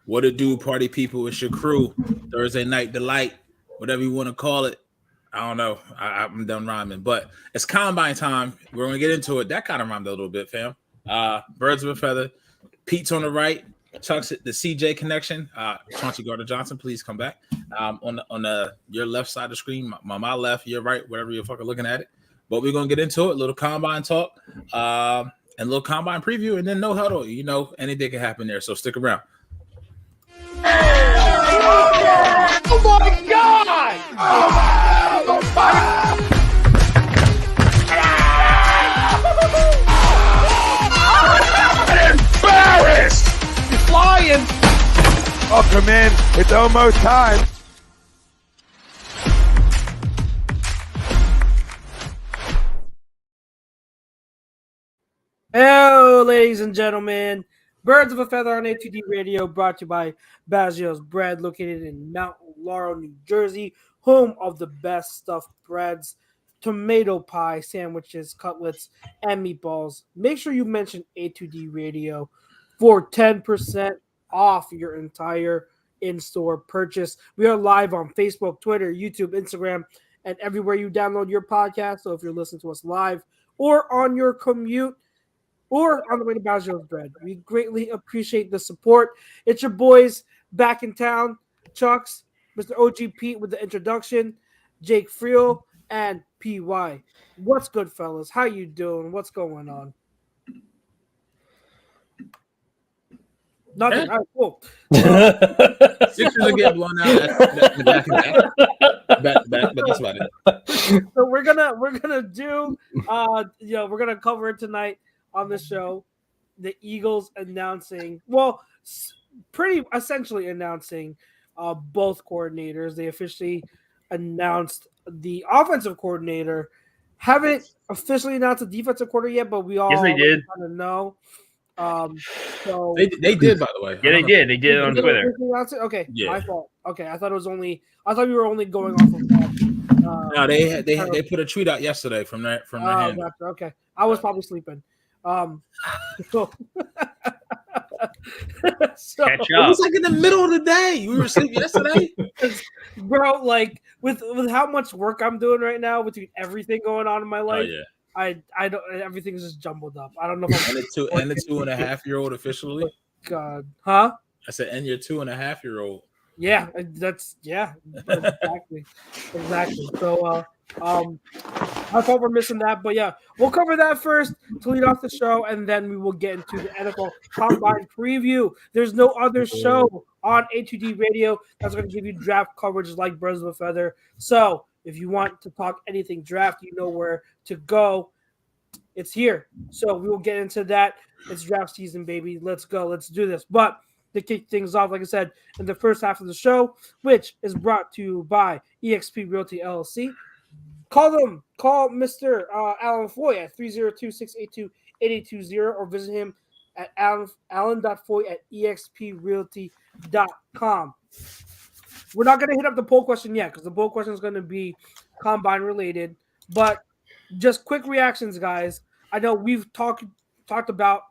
What it do, party people? It's your crew. Thursday night delight, whatever you want to call it. I don't know. I'm done rhyming, but it's combine time. We're gonna get into it. That kind of rhymed a little bit, fam. Birds of a feather. Pete's on the right. Chuck's the CJ connection. Chauncey Gardner-Johnson, please come back. On your left side of the screen, my left, your right, whatever you're fucking looking at it. But we're gonna get into it. A little combine talk, and a little combine preview, and then no huddle. You know, anything can happen there. So stick around. Oh my God! I'm embarrassed! You're flying! Welcome in. It's almost time. Hello, ladies and gentlemen. Birds of a Feather on A2D Radio, brought to you by Baggio's Bread, located in Mount Laurel, New Jersey, home of the best stuffed breads, tomato pie, sandwiches, cutlets, and meatballs. Make sure you mention A2D Radio for 10% off your entire in-store purchase. We are live on Facebook, Twitter, YouTube, Instagram, and everywhere you download your podcast. So if you're listening to us live or on your commute, or on the way to Baggio's Bread. We greatly appreciate the support. It's your boys back in town, Chucks, Mr. OG Pete with the introduction, Jake Friel, and PY. What's good, fellas? How you doing? What's going on? Nothing. All right, cool. Sixers are getting blown out. Back, but that's about it. So we're gonna do we're gonna cover it tonight on the show. The Eagles announcing, pretty essentially announcing both coordinators. They officially announced the offensive coordinator. Haven't officially announced the defensive coordinator yet, but we all Yes, they did. kind of know. So They did, by the way. Yeah, they did. They did it on Twitter. Okay, Yeah. my fault. Okay, I thought we were only going off of that. No, they put a tweet out yesterday from their hand. Gotcha. Okay, I was probably sleeping. So Catch It up. was like in the middle of the day. We were asleep yesterday. bro, like with how much work I'm doing right now, between everything going on in my Oh life, yeah. I don't. Everything's just jumbled up. I don't know. If And the 2.5-year-old officially. God, huh? I said, and your 2.5-year-old. Yeah, exactly. So, I thought we're missing that, but yeah, we'll cover that first to lead off the show, and then we will get into the NFL Combine preview. There's no other show on A2D Radio that's going to give you draft coverage like Birds of a Feather. So, if you want to talk anything draft, you know where to go. It's here. So, we will get into that. It's draft season, baby. Let's go. Let's do this. But to kick things off, like I said, in the first half of the show, which is brought to you by eXp Realty LLC. Call Mr. Alan Foy at 302-682-8820 or visit him at alan.foy@exprealty.com. We're not going to hit up the poll question yet because the poll question is going to be combine related, but just quick reactions, guys. I know we've talked about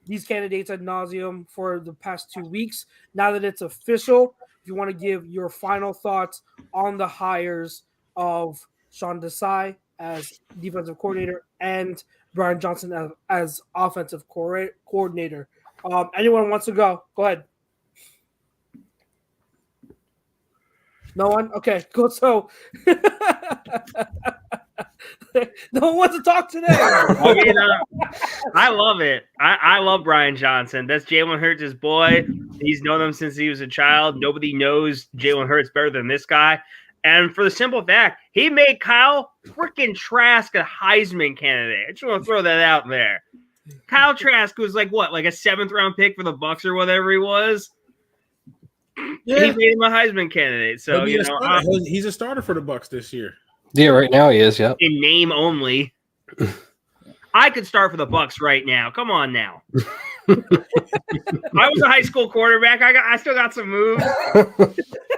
these candidates ad nauseum for the past 2 weeks. Now that it's official, if you want to give your final thoughts on the hires of Sean Desai as defensive coordinator and Brian Johnson as offensive coordinator. Anyone wants to go? Go ahead. No one? Okay, cool. So no one wants to talk today. I mean, I love it. I love Brian Johnson. That's Jalen Hurts' boy. He's known him since he was a child. Nobody knows Jalen Hurts better than this guy. And for the simple fact, he made Kyle freaking Trask a Heisman candidate. I just want to throw that out there. Kyle Trask was like a 7th-round pick for the Bucs or whatever he was. Yeah. He made him a Heisman candidate. So He's a starter for the Bucs this year. Yeah, right now he is. Yep. In name only. I could start for the Bucs right now. Come on now. I was a high school quarterback. I still got some moves.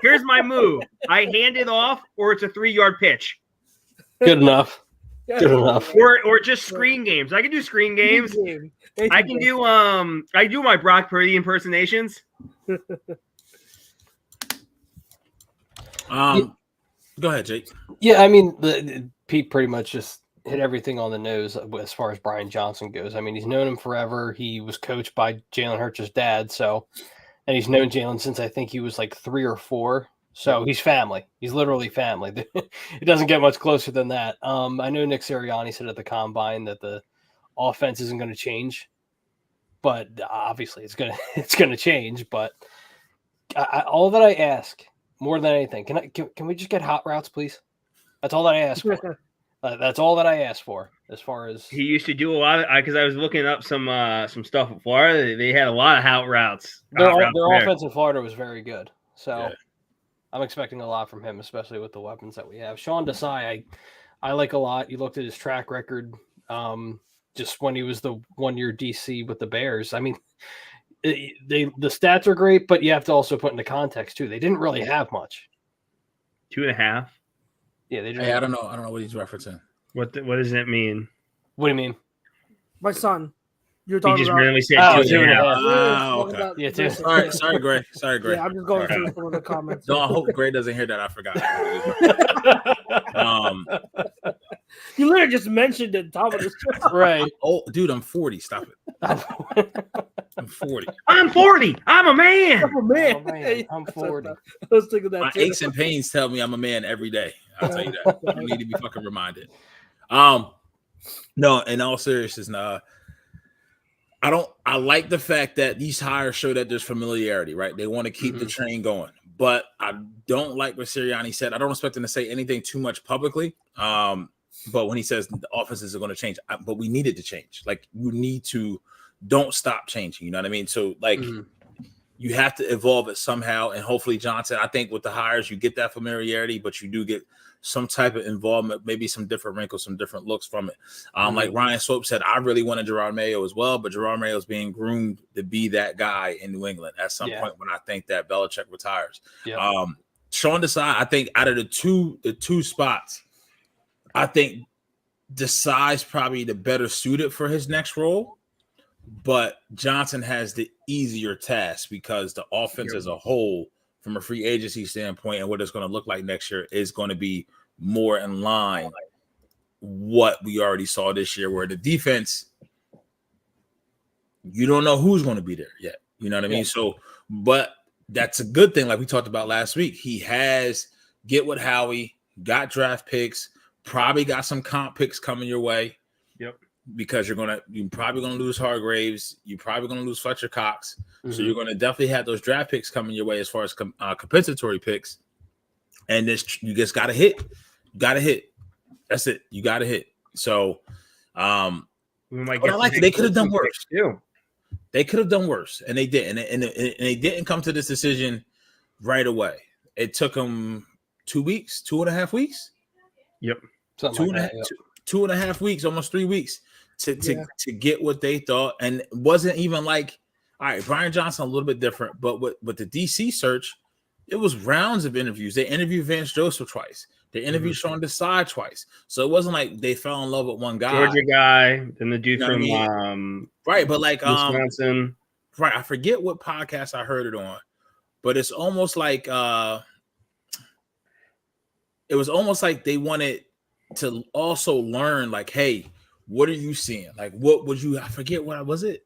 Here's my move. I hand it off, or it's a 3-yard pitch. Good enough. Good enough. Or just screen games. I can do screen games. I can do my Brock Purdy impersonations. Go ahead, Jake. Yeah, I mean, Pete pretty much just hit everything on the nose as far as Brian Johnson goes. I mean, he's known him forever. He was coached by Jalen Hurts' dad, and he's known Jalen since I think he was like 3 or 4. So he's family. He's literally family. It doesn't get much closer than that. I know Nick Sirianni said at the combine that the offense isn't going to change, but obviously it's going to change. But all that I ask more than anything, can we just get hot routes, please? That's all that I ask for. That's all that I asked for as far as he used to do a lot of, because I was looking up some stuff in Florida. They had a lot of hot routes. Their offense in Florida was very good. So I'm expecting a lot from him, especially with the weapons that we have. Sean Desai, I like a lot. You looked at his track record just when he was the 1-year DC with the Bears. I mean, the stats are great, but you have to also put into context too. They didn't really have much. 2.5. Yeah, they didn't. Hey, I don't know what he's referencing. What does that mean? What do you mean? My son. You're He talking just about. randomly said 2.5. Oh, okay. Yeah, too. Sorry, Gray. Yeah, I'm just going through some of the comments. No, I hope Gray doesn't hear that. I forgot. You literally just mentioned it, top of the show. Right. Oh, dude, I'm 40. Stop it. I'm 40. I'm 40. I'm a man. Oh, man. Oh, man, I'm 40. I was thinking that My too. aches and pains tell me I'm a man every day. I'll tell you that. You need to be fucking reminded. No, in all seriousness, I like the fact that these hires show that there's familiarity, right? They want to keep the train going. But I don't like what Sirianni said. I don't expect him to say anything too much publicly. But when he says the offenses are going to change, but we need it to change. Like, you need to don't stop changing. You know what I mean? So, like, you have to evolve it somehow. And hopefully Johnson, I think with the hires, you get that familiarity, but you do get some type of involvement, maybe some different wrinkles, some different looks from it. Like Ryan Swope said, I really wanted Gerard Mayo as well, but Gerard Mayo is being groomed to be that guy in New England at some point when I think that Belichick retires. Sean Desai, I think out of the two spots, I think Desai's probably the better suited for his next role, but Johnson has the easier task because the offense as a whole, from a free agency standpoint and what it's going to look like next year, is going to be more in line what we already saw this year, where the defense, you don't know who's going to be there yet. You know what I mean? So, but that's a good thing. Like we talked about last week, he has get with Howie, got draft picks, probably got some comp picks coming your way. Because you're probably gonna lose Hargraves, you're probably gonna lose Fletcher Cox, so you're gonna definitely have those draft picks coming your way as far as compensatory picks, and you just gotta hit, That's it, you gotta hit. So, we might get. I like it. They could have done worse. They could have done worse, and they didn't. And they didn't come to this decision right away. It took them 2 weeks, 2.5 weeks. Something like that, 2.5 weeks, almost 3 weeks to get what they thought. And it wasn't even like, all right, Brian Johnson a little bit different, but with the DC search, it was rounds of interviews. They interviewed Vance Joseph twice. They interviewed Sean Desai twice. So it wasn't like they fell in love with one guy. Georgia guy, then the dude from right, but like Wisconsin. Right, I forget what podcast I heard it on, but it's almost like it was almost like they wanted to also learn, like, hey, what are you seeing? Like, what would you? I forget what was it.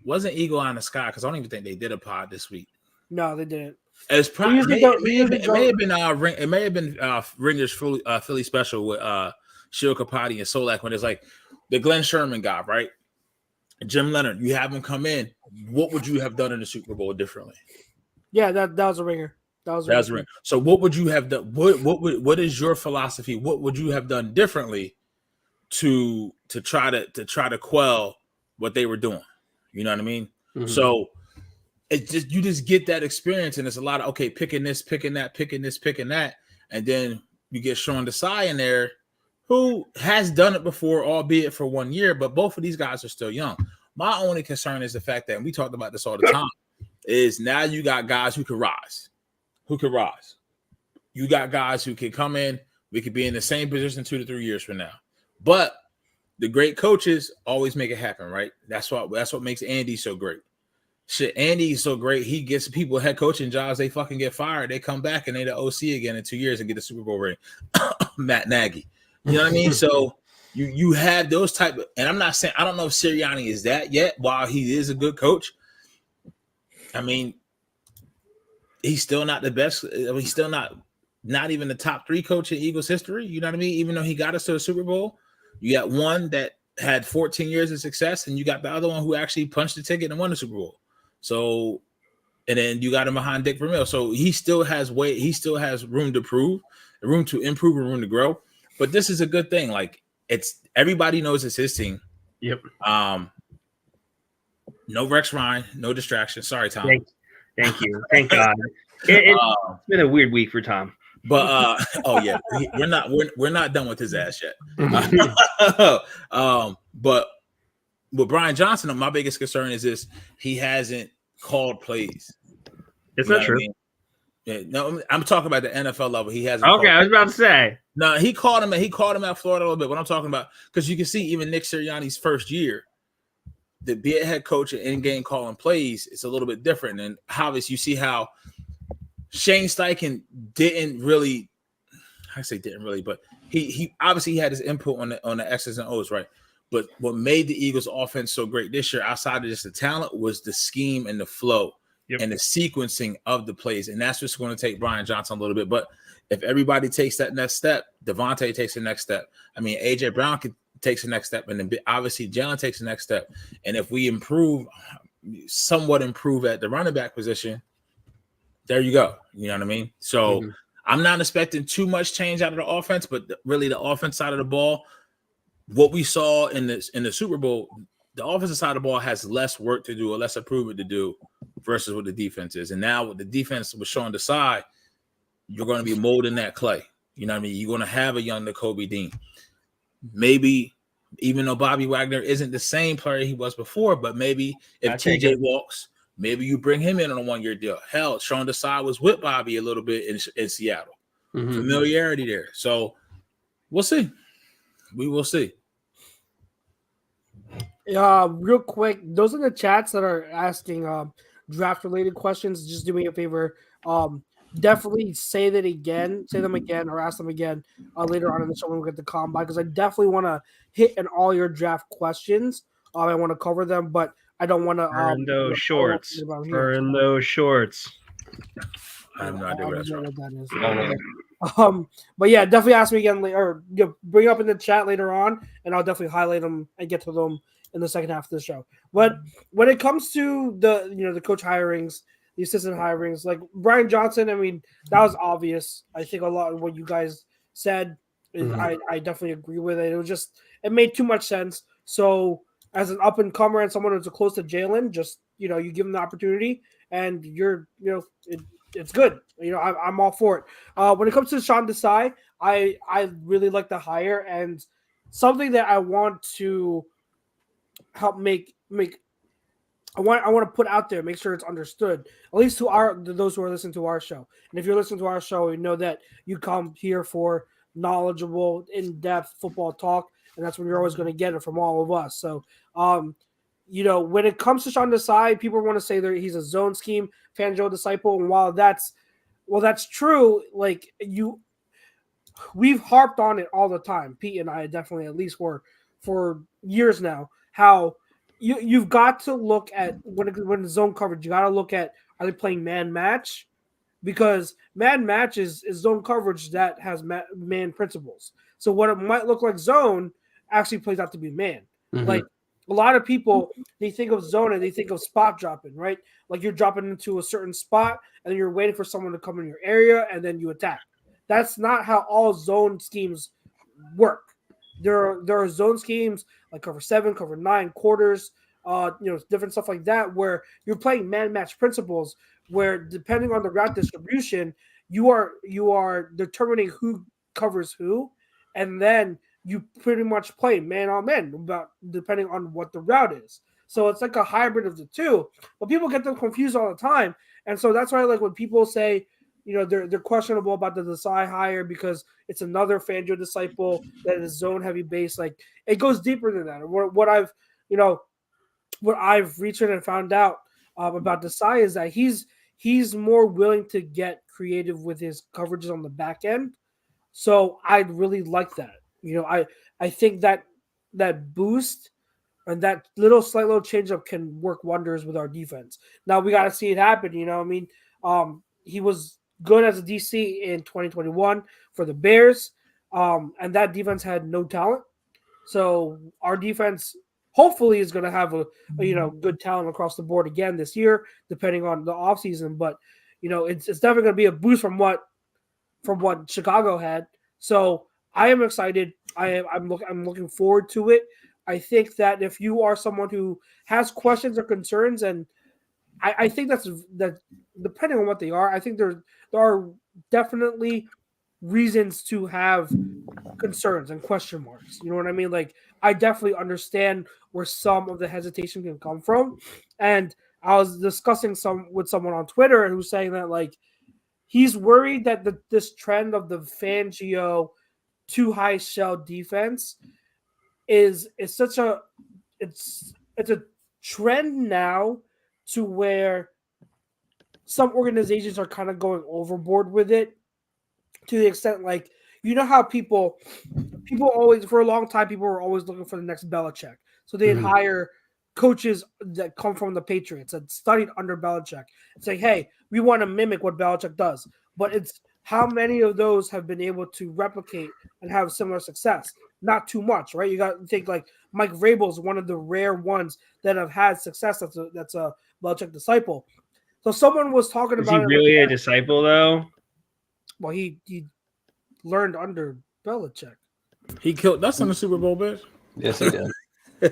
Wasn't Eagle Eye in the Sky, because I don't even think they did a pod this week. No, they didn't. It's probably it may have been Ringer's Philly special with Shil Kapati and Solak, when it's like the Glenn Sherman guy, right? Jim Leonard, you have him come in. What would you have done in the Super Bowl differently? Yeah, that was a ringer. That was a ringer. So what would you have done? What is your philosophy? What would you have done differently to try to quell what they were doing? You know what I mean? So you just get that experience, and it's a lot of picking this, picking that, picking this, picking that, and then you get Sean Desai in there, who has done it before, albeit for 1 year, but both of these guys are still young. My only concern is the fact that, and we talked about this all the time, is now you got guys who could rise. You got guys who can come in. We could be in the same position 2 to 3 years from now. But the great coaches always make it happen, right? That's what makes Andy so great. Shit, Andy's so great. He gets people head coaching jobs. They fucking get fired. They come back and they the OC again in 2 years and get the Super Bowl ring. Matt Nagy. You know what I mean? So you have those type of, and I'm not saying, I don't know if Sirianni is that yet. While he is a good coach, I mean, he's still not the best. I mean, he's still not even the top 3 coach in Eagles history. You know what I mean? Even though he got us to the Super Bowl, you got one that had 14 years of success, and you got the other one who actually punched the ticket and won the Super Bowl. So, and then you got him behind Dick Vermeil. So he still has he still has room to improve, and room to grow. But this is a good thing. Like, it's everybody knows it's his team. Yep. No Rex Ryan, no distraction. Sorry, Tom. Thank you. Thank God. It's been a weird week for Tom. But oh yeah, we're not done with his ass yet. But with Brian Johnson, my biggest concern is this: he hasn't called plays. It's not true. I mean? Yeah, no, I'm talking about the NFL level. He hasn't. Okay, I was about to say. No, he called him at Florida a little bit. What I'm talking about, because you can see even Nick Sirianni's first year, to be a head coach and in-game calling plays, it's a little bit different. And obviously, you see how Shane Steichen didn't really, but he obviously had his input on the X's and O's, right? But what made the Eagles offense so great this year, outside of just the talent, was the scheme and the flow and the sequencing of the plays. And that's what's going to take Brian Johnson a little bit. But if everybody takes that next step, Devontae takes the next step. I mean, A.J. Brown takes the next step. And then obviously Jalen takes the next step. And if we somewhat improve at the running back position, there you go. You know what I mean? So I'm not expecting too much change out of the offense, but really the offense side of the ball, what we saw in the Super Bowl, the offensive side of the ball has less work to do or less improvement to do versus what the defense is. And now with the defense was showing Desai, you're going to be molding that clay. You know what I mean? You're going to have a young Nakobe Dean. Maybe, even though Bobby Wagner isn't the same player he was before, but maybe if TJ walks, maybe you bring him in on a 1-year deal. Hell, Sean Desai was with Bobby a little bit in Seattle. Familiarity there. So we'll see. We will see. Real quick, those are the chats that are asking draft-related questions. Just do me a favor. Definitely say them again, or ask them again later on in the show when we get the combine, because I definitely want to hit on all your draft questions. I want to cover them, but I don't want to burn those shorts. Burn those shorts. I have no idea what that is. But yeah, definitely ask me again later, or bring up in the chat later on, and I'll definitely highlight them and get to them in the second half of the show. But when it comes to the coach hirings, the assistant hirings, like Brian Johnson, I mean, that was obvious. I think a lot of what you guys said, I definitely agree with it. It made too much sense. So as an up and comer and someone who's close to Jalen, just you give him the opportunity, and it's good. I'm all for it. When it comes to Sean Desai, I really like the hire, and something that I want to help make I want to put out there, make sure it's understood, at least to those who are listening to our show. And if you're listening to our show, you know that you come here for knowledgeable, in-depth football talk, and that's when you're always going to get it from all of us. So, when it comes to Sean Desai, people want to say that he's a zone scheme Fangio disciple, and while that's true, we've harped on it all the time. Pete and I definitely at least were for years now. How you've got to look at when zone coverage, you got to look at, are they playing man match? Because man match is zone coverage that has man principles. So what it might look like zone actually plays out to be man. Like a lot of people, they think of zone and they think of spot dropping, right? Like you're dropping into a certain spot and then you're waiting for someone to come in your area and then you attack. That's not how all zone schemes work. There are zone schemes like cover 7, cover 9, quarters, different stuff like that, where you're playing man match principles, where depending on the route distribution, you are determining who covers who, and then you pretty much play man on man depending on what the route is. So it's like a hybrid of the two, but people get them confused all the time, and so that's why when people say, they're questionable about the Desai hire because it's another Fangio disciple that is zone heavy base. Like it goes deeper than that. What I've researched and found out about Desai is that he's more willing to get creative with his coverages on the back end. So I really like that. I think that boost and that slight little change up can work wonders with our defense. Now we got to see it happen. He was good as a DC in 2021 for the Bears, and that defense had no talent. So our defense hopefully is going to have a good talent across the board again this year, depending on the offseason. But it's definitely going to be a boost from what Chicago had. So I am excited. I'm looking forward to it. I think that if you are someone who has questions or concerns, and I think that depending on what they are, I think there are definitely reasons to have concerns and question marks. You know what I mean? Like, I definitely understand where some of the hesitation can come from. And I was discussing with someone on Twitter who's saying that, like, he's worried that this trend of the Fangio too high shell defense is such a it's a trend now to where some organizations are kind of going overboard with it, to the extent, like, how people always, for a long time, people were always looking for the next Belichick. So they'd hire coaches that come from the Patriots that studied under Belichick and say, hey, we want to mimic what Belichick does. But it's how many of those have been able to replicate and have similar success? Not too much, right? You got to think like Mike Vrabel is one of the rare ones that have had success. That's a Belichick disciple. So someone was talking about. Is he really a disciple, though? Well, he learned under Belichick. He killed us in the Super Bowl, bitch. Yes, he did. I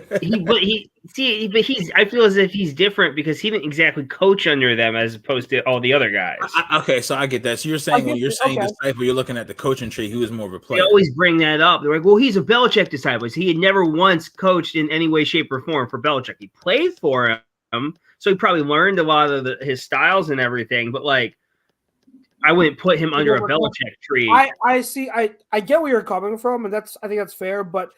feel as if he's different because he didn't exactly coach under them as opposed to all the other guys. Okay, so I get that. So you're saying when you're saying disciple, you're looking at the coaching tree. He was more of a player. They always bring that up. They're like, well, he's a Belichick disciple. He had never once coached in any way, shape, or form for Belichick. He played for him, so he probably learned a lot of his styles and everything. But, like, I wouldn't put him under a Belichick tree. I see. I get where you're coming from, and I think that's fair. But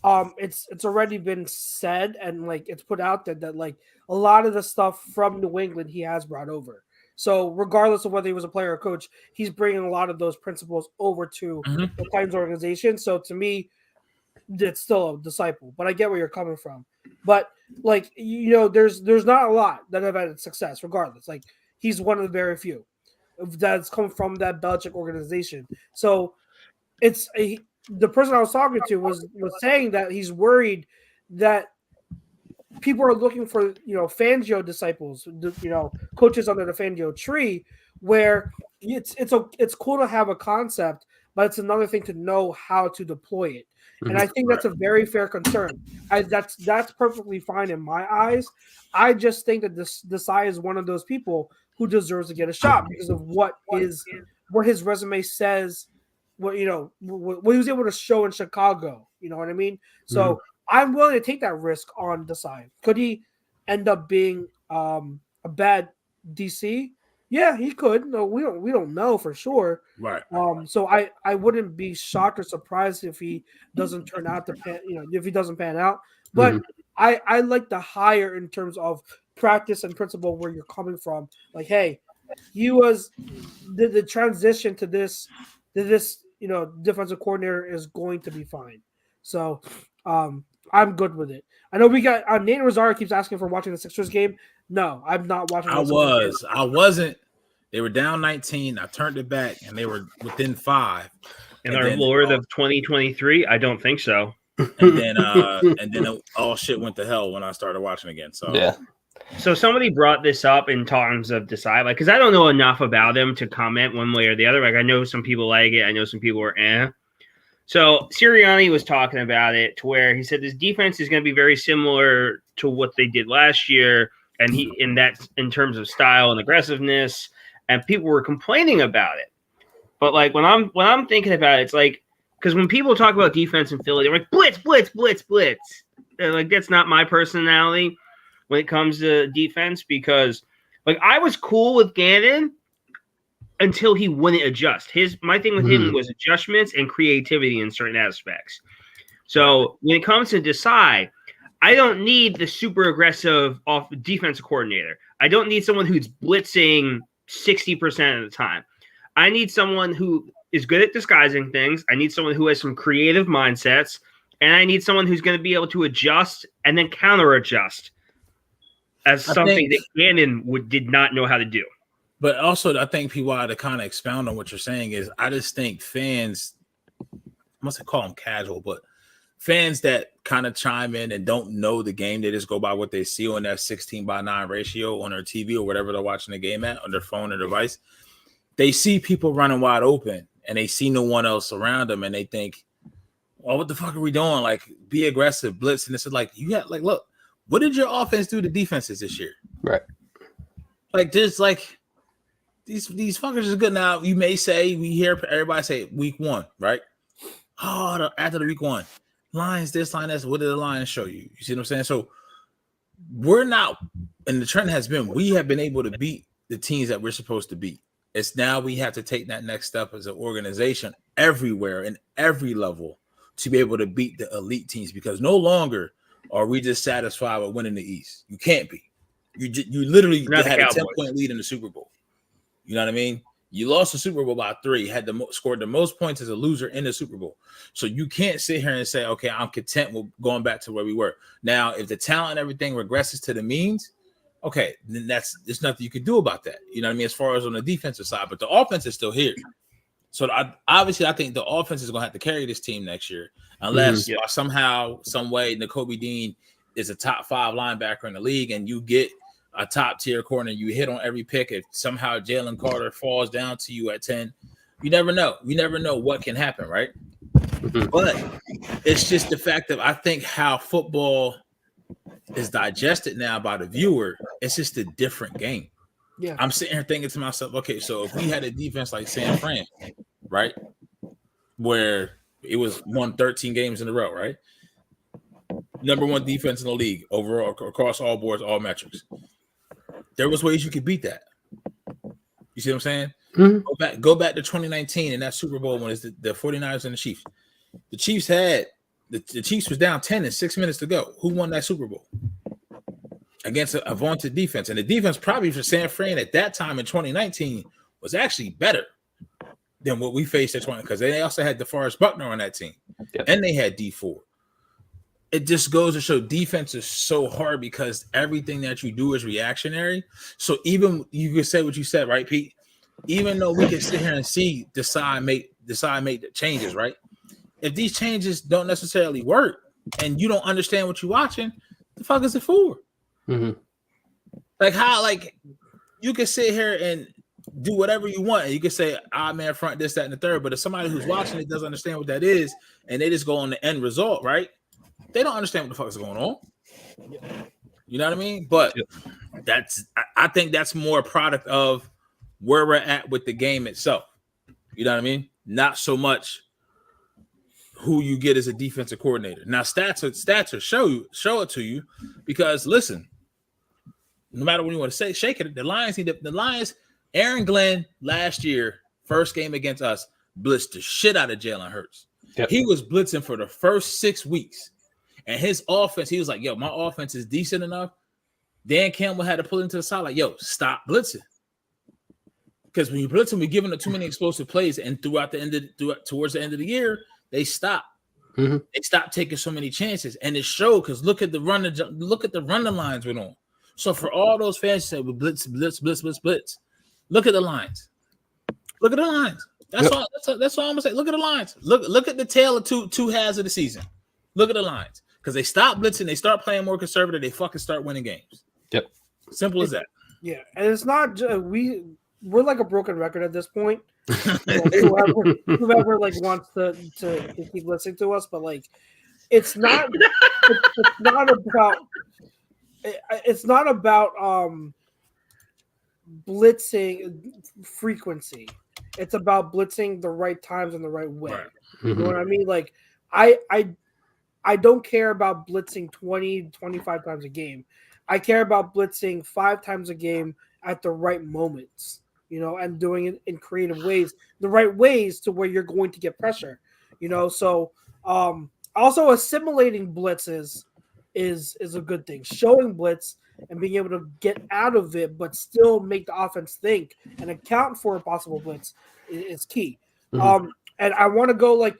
it's already been said, and, like, it's put out there that, like, a lot of the stuff from New England he has brought over. So regardless of whether he was a player or coach, he's bringing a lot of those principles over to the Titans organization. So to me, it's still a disciple. But I get where you're coming from. But, like, there's not a lot that have had success. Regardless, like, he's one of the very few that's come from that Belichick organization. So the person I was talking to was saying that he's worried that people are looking for, Fangio disciples, coaches under the Fangio tree, where it's cool to have a concept, but it's another thing to know how to deploy it. And I think that's a very fair concern. That's perfectly fine in my eyes. I just think that Desai is one of those people who deserves to get a shot because of what his resume says, what he was able to show in Chicago. You know what I mean? So I'm willing to take that risk on Desai. Could he end up being a bad DC? Yeah, he could. No, we don't know for sure. Right. So I wouldn't be shocked or surprised if he doesn't turn out to if he doesn't pan out. But I like the hire in terms of practice and principle where you're coming from. Like, hey, he was the transition to this defensive coordinator is going to be fine. So I'm good with it. I know we got Nate Rosario keeps asking for watching the Sixers game. No, I'm not watching. I wasn't. They were down 19. I turned it back, and they were within 5. In our Lord of 2023, I don't think so. And then all shit went to hell when I started watching again. So yeah. So somebody brought this up in terms of Desai, like, because I don't know enough about him to comment one way or the other. Like, I know some people like it. I know some people are eh. So Sirianni was talking about it to where he said this defense is going to be very similar to what they did last year, and in terms of style and aggressiveness, and people were complaining about it. But, like, when I'm thinking about it, it's like, because when people talk about defense in Philly, they're like blitz, blitz, blitz, blitz. They're like, that's not my personality when it comes to defense, because, like, I was cool with Gannon until he wouldn't adjust. My thing with him was adjustments and creativity in certain aspects. So when it comes to Desai, I don't need the super aggressive defensive coordinator. I don't need someone who's blitzing 60% of the time. I need someone who is good at disguising things. I need someone who has some creative mindsets, and I need someone who's going to be able to adjust and then counter adjust as something that Gannon did not know how to do. But also, I think people ought to kind of expound on what you're saying is I just think fans, I must call them casual, but fans that kind of chime in and don't know the game, they just go by what they see on that 16:9 ratio on their TV or whatever they're watching the game at on their phone or device. They see people running wide open and they see no one else around them and they think, well, what the fuck are we doing? Like, be aggressive, blitz. And it's like, you got like, look, what did your offense do to defenses this year? Right. Like, just like these fuckers are good. Now, you may say, we hear everybody say week 1, right? Oh, after the week 1, Lions this, line this. What did the Lions show you? You see what I'm saying? So we're not, and the trend has been, we have been able to beat the teams that we're supposed to beat. It's now we have to take that next step as an organization everywhere and every level to be able to beat the elite teams, because no longer are we just satisfied with winning the East. You can't be. You literally had a 10-point lead in the Super Bowl. You know what I mean? You lost the Super Bowl by 3, had scored the most points as a loser in the Super Bowl. So you can't sit here and say, okay, I'm content with going back to where we were. Now, if the talent and everything regresses to the means, okay, then there's nothing you can do about that. You know what I mean? As far as on the defensive side, but the offense is still here. So obviously, I think the offense is going to have to carry this team next year, unless somehow, some way, Nakobe Dean is a top 5 linebacker in the league, and you get a top tier corner, you hit on every pick. If somehow Jalen Carter falls down to you at 10, you never know. You never know what can happen, right? But it's just the fact that I think how football is digested now by the viewer, it's just a different game. Yeah, I'm sitting here thinking to myself, okay, so if we had a defense like San Fran, right, where it was won 13 games in a row, right? Number 1 defense in the league overall across all boards, all metrics. There was ways you could beat that. You see what I'm saying? Mm-hmm. Go back to 2019 and that Super Bowl when it's the 49ers and the Chiefs. The Chiefs had the Chiefs was down 10 in 6 minutes to go. Who won that Super Bowl? Against a vaunted defense. And the defense probably for San Fran at that time in 2019 was actually better than what we faced at 20, because they also had DeForest Buckner on that team. Yep. And they had D4. It just goes to show defense is so hard because everything that you do is reactionary. So even you could say what you said, right, Pete? Even though we can sit here and see Desai make the changes, right? If these changes don't necessarily work and you don't understand what you're watching, the fuck is it for? Mm-hmm. Like how, like you can sit here and do whatever you want, and you can say, man, front this, that, and the third. But if somebody who's watching it doesn't understand what that is, and they just go on the end result, right? They don't understand what the fuck is going on. You know what I mean? But I think that's more a product of where we're at with the game itself. You know what I mean? Not so much who you get as a defensive coordinator. Now, stats will show it to you, because listen, no matter what you want to say, shake it. The Lions, Aaron Glenn last year, first game against us, blitzed the shit out of Jalen Hurts. Yep. He was blitzing for the first 6 weeks. And his offense, he was like, yo, my offense is decent enough. Dan Campbell had to pull into the side like, yo, stop blitzing. Because when you blitz them, we're giving them too many explosive plays. And towards the end of the year, they stopped. Mm-hmm. They stopped taking so many chances. And it showed, because look at the running lines went on. So for all those fans who say, well, blitz. Look at the lines. Look at the lines. That's all I'm gonna say. Look at the lines. Look at the tail of two halves of the season. Look at the lines. Because they stop blitzing, they start playing more conservative, they fucking start winning games. Yep. Simple as that. Yeah, and it's not just, we're like a broken record at this point. Whoever like wants to keep listening to us, but like it's not about blitzing frequency. It's about blitzing the right times and the right way. Right. Mm-hmm. You know what I mean? Like I don't care about blitzing 20, 25 times a game. I care about blitzing 5 times a game at the right moments, you know, and doing it in creative ways, the right ways to where you're going to get pressure, you know. So also assimilating blitzes is a good thing. Showing blitz and being able to get out of it, but still make the offense think and account for a possible blitz is key. Mhm. And I want to go I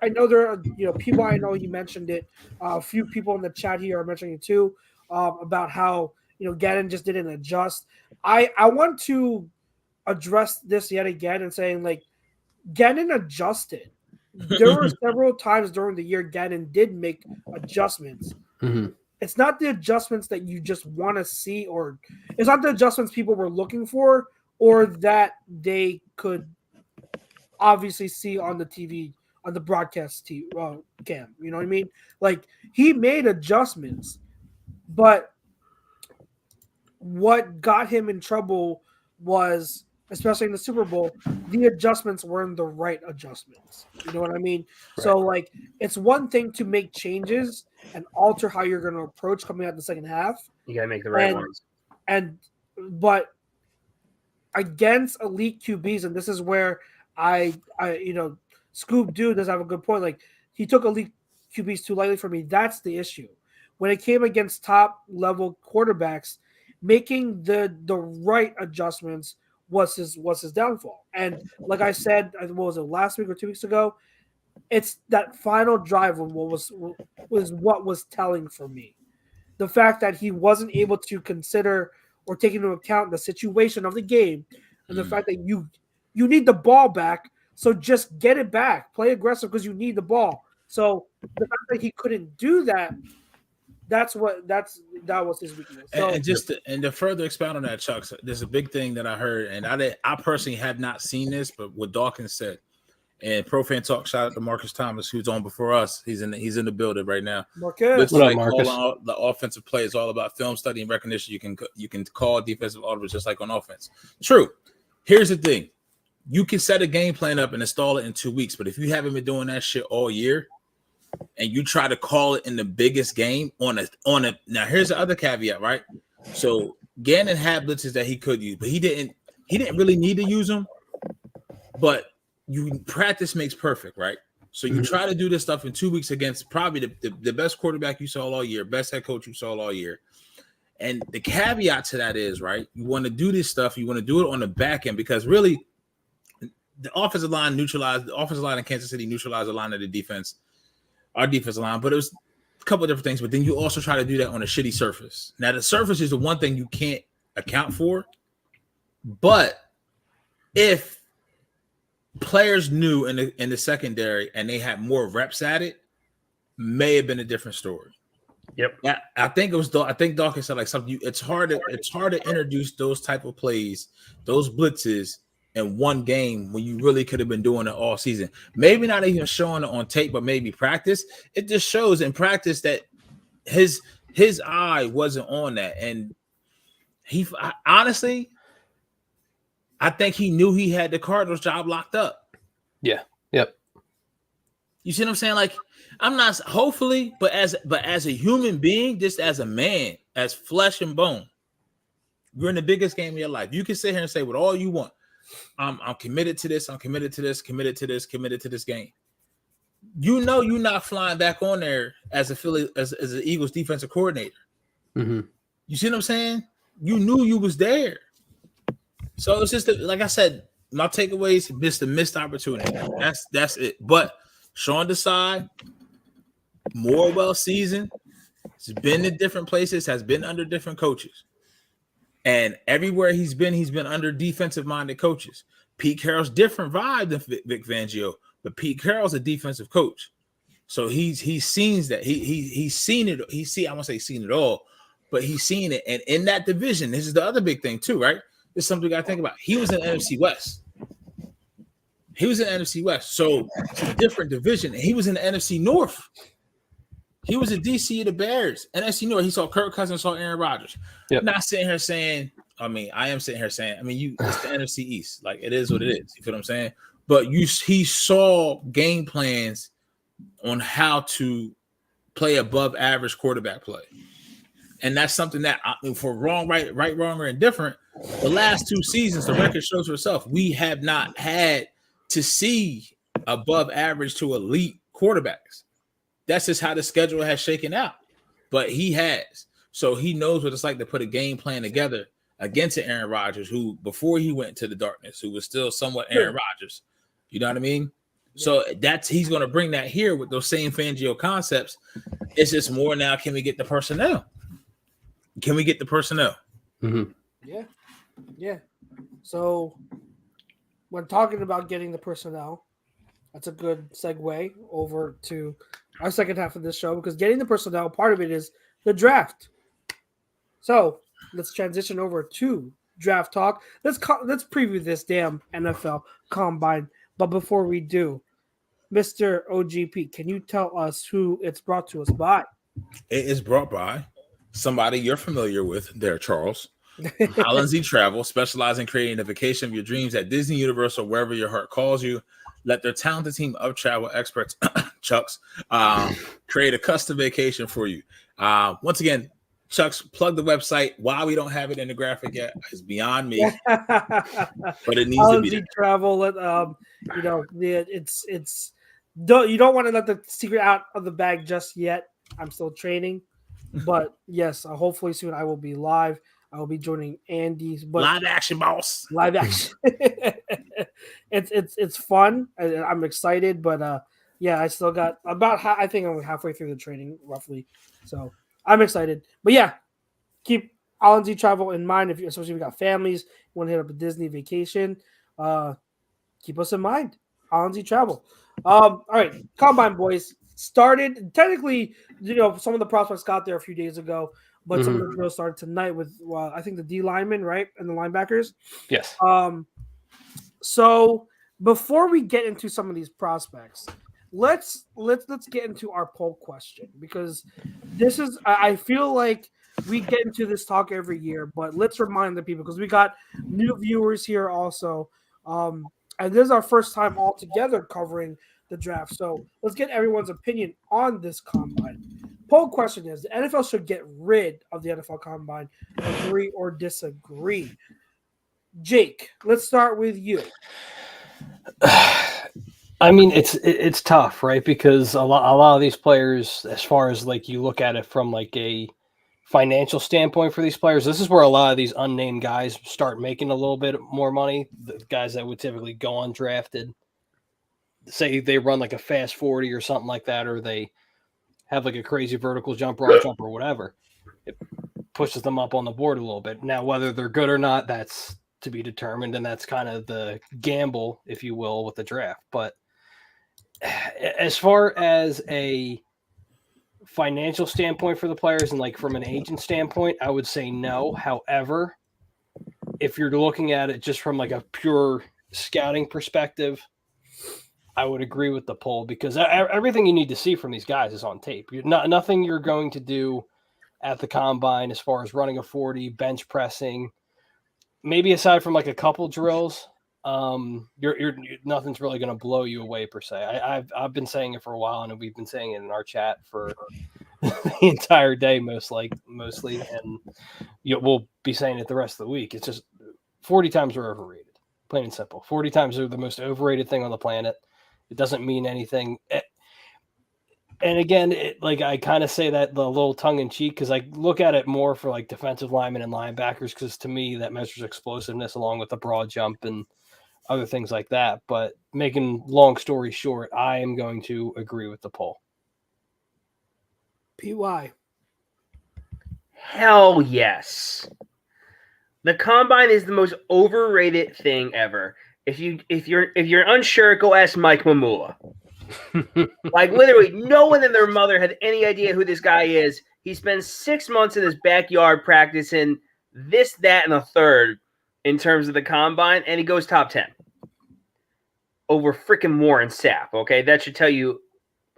know there are people, I know you mentioned it. A few people in the chat here are mentioning it too, about how Gannon just didn't adjust. I want to address this yet again and saying Gannon adjusted. There were several times during the year Gannon did make adjustments. Mhm. It's not the adjustments that you just want to see, or it's not the adjustments people were looking for, or that they could obviously see on the TV, on the broadcast cam. You know what I mean? He made adjustments, but what got him in trouble was, especially in the Super Bowl, the adjustments weren't the right adjustments. You know what I mean? Right. So it's one thing to make changes and alter how you're going to approach coming out the second half. You got to make the right ones. But against elite QBs, and this is where I Scoop Dude does have a good point. He took elite QBs too lightly for me. That's the issue. When it came against top level quarterbacks, making the right adjustments was his downfall. And like I said, what was it, last week or 2 weeks ago? It's that final drive was what was telling for me. The fact that he wasn't able to consider or take into account the situation of the game, and the fact that you need the ball back, so just get it back, play aggressive because you need the ball. So the fact that he couldn't do that, that was his weakness. So, and to further expound on that, Chuck, there's a big thing that I heard, and I personally have not seen this, but what Dawkins said, and Pro Fan Talk, shout out to Marcus Thomas, who's on before us. He's in the building right now. Marcus, what up, Marcus? The offensive play is all about film study and recognition. You can call defensive audibles just like on offense. True. Here's the thing: you can set a game plan up and install it in 2 weeks, but if you haven't been doing that shit all year, and you try to call it in the biggest game on a now here's the other caveat, right? So Gannon had blitzes that he could use, but he didn't really need to use them. But you practice makes perfect, right? So you try to do this stuff in 2 weeks against probably the best quarterback you saw all year, best head coach you saw all year. And the caveat to that is, right, you want to do this stuff, you want to do it on the back end, because really the offensive line in Kansas City neutralized the line of the defense, our defensive line, but it was a couple of different things. But then you also try to do that on a shitty surface. Now, the surface is the one thing you can't account for. But if players knew in the secondary and they had more reps at it, may have been a different story. Yep. Yeah, I think Dawkins said something. It's hard to introduce those type of plays, those blitzes, in one game when you really could have been doing it all season. Maybe not even showing it on tape, but maybe practice. It just shows in practice that his eye wasn't on that. And honestly, I think he knew he had the Cardinals job locked up. Yeah. Yep. You see what I'm saying? I'm not hopefully, but as a human being, just as a man, as flesh and bone, you're in the biggest game of your life. You can sit here and say what all you want. I'm committed to this. I'm committed to this. Committed to this. Committed to this game. You're not flying back on there as an Eagles defensive coordinator. Mm-hmm. You see what I'm saying? You knew you was there. So it's just like I said, my takeaways missed opportunity. That's it. But Sean Desai, more well seasoned. He's been in different places. Has been under different coaches. And everywhere he's been under defensive-minded coaches. Pete Carroll's different vibe than Vic Fangio, but Pete Carroll's a defensive coach, so he's seen that. He's seen it. I won't say seen it all, but he's seen it. And in that division, this is the other big thing too, right? This is something we got to think about. He was in NFC West. So it's a different division. And he was in the NFC North. He was a DC of the Bears, NFC North. He saw Kirk Cousins, saw Aaron Rodgers. Yep. Not sitting here saying, I am sitting here saying, it's the NFC East. It is what it is. You feel what I'm saying? But he saw game plans on how to play above average quarterback play. And that's something that, for wrong, right, wrong, or indifferent, the last 2 seasons, the record shows for itself. We have not had to see above average to elite quarterbacks. That's just how the schedule has shaken out. but he has. So he knows what it's like to put a game plan together against an Aaron Rodgers, who before he went to the darkness, who was still somewhat Aaron Rodgers. You know what I mean? Yeah. So he's going to bring that here with those same Fangio concepts. It's just more now. Can we get the personnel? Mm-hmm. Yeah. So when talking about getting the personnel, that's a good segue over to our second half of this show, because getting the personnel, part of it is the draft. So let's transition over to draft talk. Let's preview this damn NFL Combine. But before we do, Mr. OGP, can you tell us who it's brought to us by? It is brought by somebody you're familiar with there, Charles. Holland Travel, specializing in creating the vacation of your dreams at Disney, Universal, wherever your heart calls you. Let their talented team of travel experts, Chucks, create a custom vacation for you. Once again, Chucks, plug the website. Why we don't have it in the graphic yet is beyond me, but it needs to be there. Travel. You don't want to let the secret out of the bag just yet. I'm still training, but yes, hopefully soon I will be live. I will be joining Andy's live action, boss. Live action. It's fun. I'm excited, but yeah, I still got I think I'm halfway through the training roughly, so I'm excited. But yeah, keep Holland Travel in mind, especially if you got families, you want to hit up a Disney vacation. Keep us in mind, Holland Travel. All right, Combine boys started. Technically, some of the prospects got there a few days ago. But some of the drills started tonight with, I think, the D linemen, right, and the linebackers. Yes. So before we get into some of these prospects, let's get into our poll question, because this is, I feel like we get into this talk every year, but let's remind the people, because we got new viewers here also, and this is our first time all together covering the draft. So let's get everyone's opinion on this combine. Poll question is: the NFL should get rid of the NFL Combine. Agree or disagree? Jake, let's start with you. I mean, it's tough, right? Because a lot of these players, as far as like you look at it from like a financial standpoint for these players, this is where a lot of these unnamed guys start making a little bit more money. The guys that would typically go undrafted, say they run like a fast 40 or something like that, or they have like a crazy vertical jump, broad jump, or whatever, it pushes them up on the board a little bit. Now, whether they're good or not, that's to be determined, and that's kind of the gamble, if you will, with the draft. But as far as a financial standpoint for the players and like from an agent standpoint, I would say no. However, if you're looking at it just from like a pure scouting perspective, I would agree with the poll, because everything you need to see from these guys is on tape. Nothing you're going to do at the combine as far as running a 40, bench pressing, maybe aside from like a couple drills, you're nothing's really going to blow you away per se. I've been saying it for a while, and we've been saying it in our chat for the entire day, mostly, and we'll be saying it the rest of the week. It's just 40 times are overrated, plain and simple. 40 times are the most overrated thing on the planet. It doesn't mean anything. And again, I kind of say that the little tongue in cheek, because I look at it more for like defensive linemen and linebackers, because to me that measures explosiveness along with the broad jump and other things like that. But making long story short, I am going to agree with the poll. PY. Hell yes. The combine is the most overrated thing ever. If you're unsure, go ask Mike Mamula. Like, literally, no one and their mother had any idea who this guy is. He spends 6 months in his backyard practicing this, that, and a third in terms of the combine, and he goes top 10 over freaking Warren Sapp. Okay, that should tell you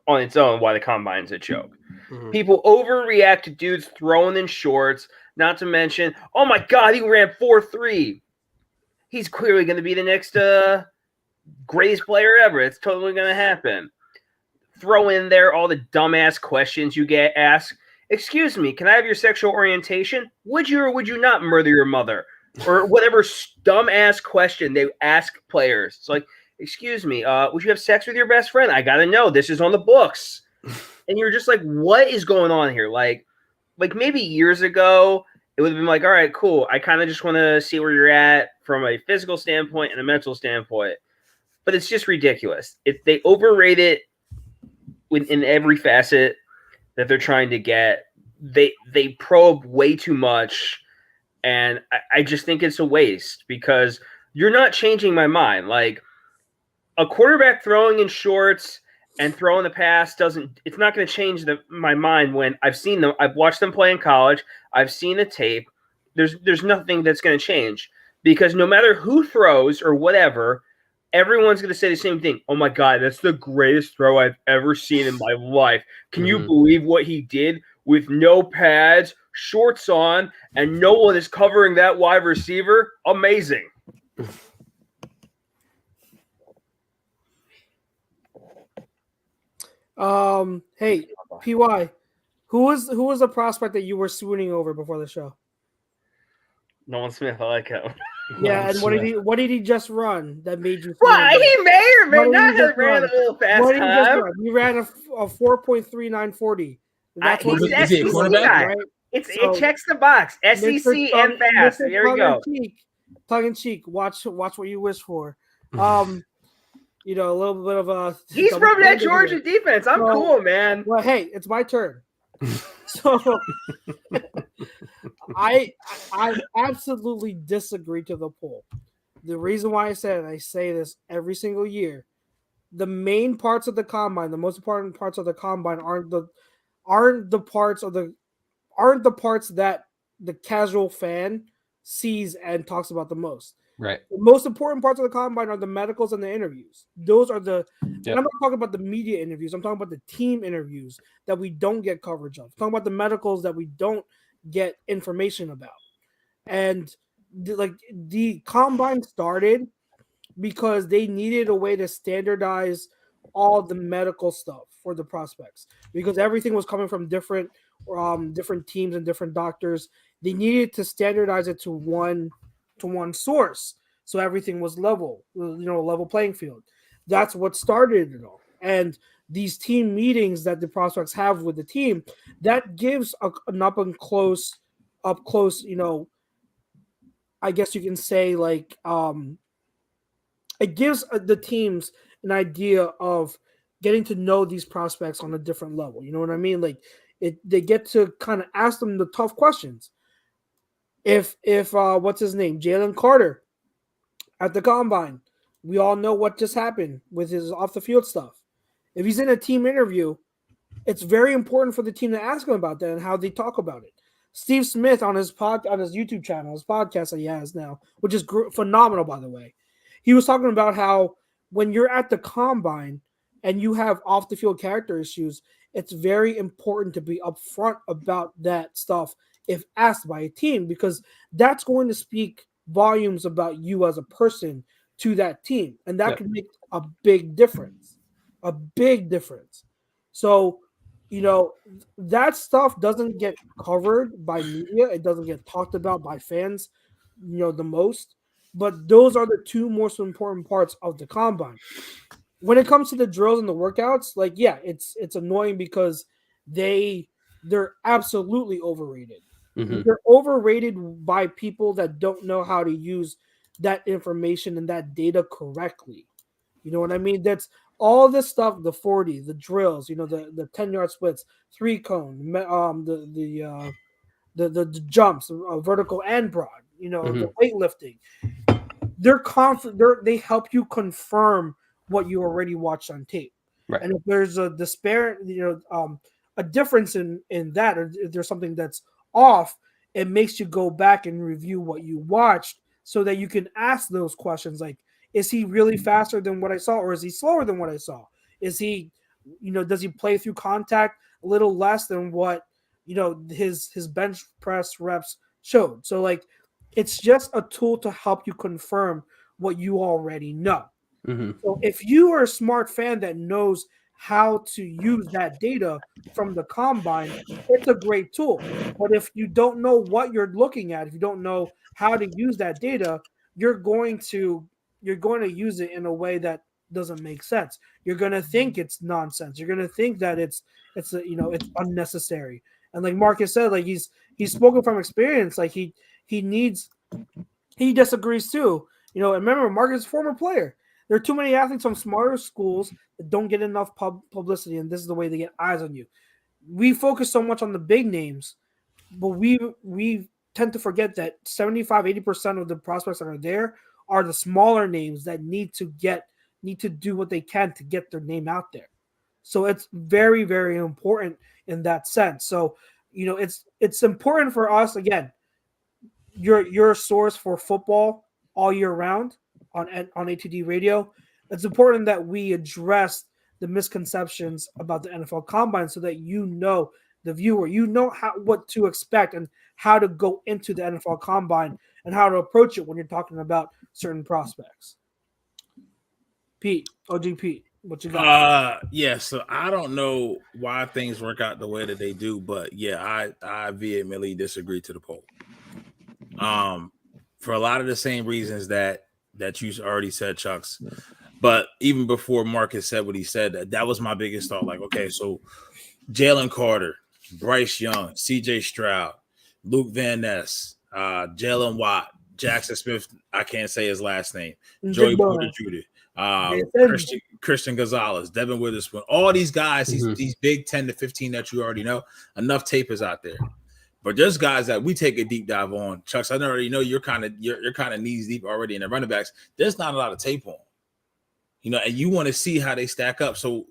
on its own why the combine's a joke. Mm-hmm. People overreact to dudes throwing in shorts. Not to mention, oh my God, he ran 4.3. He's clearly going to be the next greatest player ever. It's totally going to happen. Throw in there all the dumbass questions you get asked. Excuse me, can I have your sexual orientation? Would you or would you not murder your mother? Or whatever dumbass question they ask players. It's like, excuse me, would you have sex with your best friend? I got to know. This is on the books. And you're just like, what is going on here? Like, like maybe years ago, it would have been like, all right, cool. I kind of just want to see where you're at from a physical standpoint and a mental standpoint. But it's just ridiculous. They overrate it in every facet that they're trying to get. They probe way too much, and I just think it's a waste because you're not changing my mind. Like a quarterback throwing in shorts and throwing the pass it's not going to change my mind when I've seen them. I've watched them play in college. I've seen the tape. There's nothing that's going to change because no matter who throws or whatever, everyone's going to say the same thing. Oh my God, that's the greatest throw I've ever seen in my life. Can you believe what he did with no pads, shorts on, and no one is covering that wide receiver? Amazing. Hey, PY, who was the prospect that you were swooning over before the show? Nolan Smith, I like him. Yeah, and what did he just run that made you? Well, he may or may not have ran a little fast time. He ran a 4.3940. Is he a quarterback? Right? It checks the box. SEC and fast. There we go. Tongue in cheek. Watch what you wish for. You know, a little bit of a. He's from that Georgia defense. I'm cool, man. Well, hey, it's my turn. So I absolutely disagree to the poll. The reason why I say this every single year, the main parts of the combine, the most important parts of the combine aren't the parts that the casual fan sees and talks about the most. Right. The most important parts of the combine are the medicals and the interviews. Those are and I'm not talking about the media interviews. I'm talking about the team interviews that we don't get coverage of. I'm talking about the medicals that we don't get information about. And the combine started because they needed a way to standardize all the medical stuff for the prospects because everything was coming from different teams and different doctors. They needed to standardize it to one source, so everything was level playing field. That's what started it all. And these team meetings that the prospects have with the team, that gives an up close, I guess you can say it gives the teams an idea of getting to know these prospects on a different level. You know what I mean? They get to kind of ask them the tough questions. If what's his name, Jalen Carter, at the combine, we all know what just happened with his off the field stuff. If he's in a team interview, it's very important for the team to ask him about that and how they talk about it. Steve Smith on his YouTube channel, his podcast that he has now, which is phenomenal, by the way. He was talking about how when you're at the combine and you have off the field character issues, it's very important to be upfront about that stuff if asked by a team, because that's going to speak volumes about you as a person to that team. And that can make a big difference. So, that stuff doesn't get covered by media. It doesn't get talked about by fans, the most. But those are the two most important parts of the combine. When it comes to the drills and the workouts, it's annoying because they're absolutely overrated. Mm-hmm. They're overrated by people that don't know how to use that information and that data correctly. You know what I mean? That's all this stuff, the 40, the drills, the 10-yard splits, 3-cone, the jumps, vertical and broad, the weightlifting. They help you confirm what you already watched on tape. Right. And if there's a a difference in that, or if there's something that's off, it makes you go back and review what you watched so that you can ask those questions like, is he really faster than what I saw, or is he slower than what I saw? Is he, does he play through contact a little less than what, his bench press reps showed? So it's just a tool to help you confirm what you already know. Mm-hmm. So if you are a smart fan that knows how to use that data from the combine, it's a great tool. But if you don't know what you're looking at, if you don't know how to use that data, you're going to use it in a way that doesn't make sense. You're going to think it's nonsense. You're going to think that it's unnecessary. And like Marcus said, like he's spoken from experience. Like he disagrees too. You know, and remember, Marcus is a former player. There are too many athletes from smaller schools that don't get enough publicity, and this is the way they get eyes on you. We focus so much on the big names, but we tend to forget that 75-80% of the prospects that are there are the smaller names that need to do what they can to get their name out there. So it's very, very important in that sense. So, you know, it's important for us, again, your source for football all year round on ATD Radio. It's important that we address the misconceptions about the NFL Combine so that the viewer, what to expect and how to go into the NFL Combine and how to approach it when you're talking about certain prospects. OG Pete, what you got? Yeah, so I don't know why things work out the way that they do, but yeah, I vehemently disagree to the poll. For a lot of the same reasons that you already said, Chucks. But even before Marcus said what he said, that was my biggest thought. Like, okay, so Jalen Carter, Bryce Young, CJ Stroud, Luke Van Ness, Jalen Watt, Jackson Smith, I can't say his last name, Joey Porter Jr., Christian Gonzalez, Devin Witherspoon, all these guys, these big 10 to 15 that you already know, enough tape is out there. But there's guys that we take a deep dive on. Chucks, I already know you're kind of knees deep already in the running backs. There's not a lot of tape on, you know, and you want to see how they stack up. So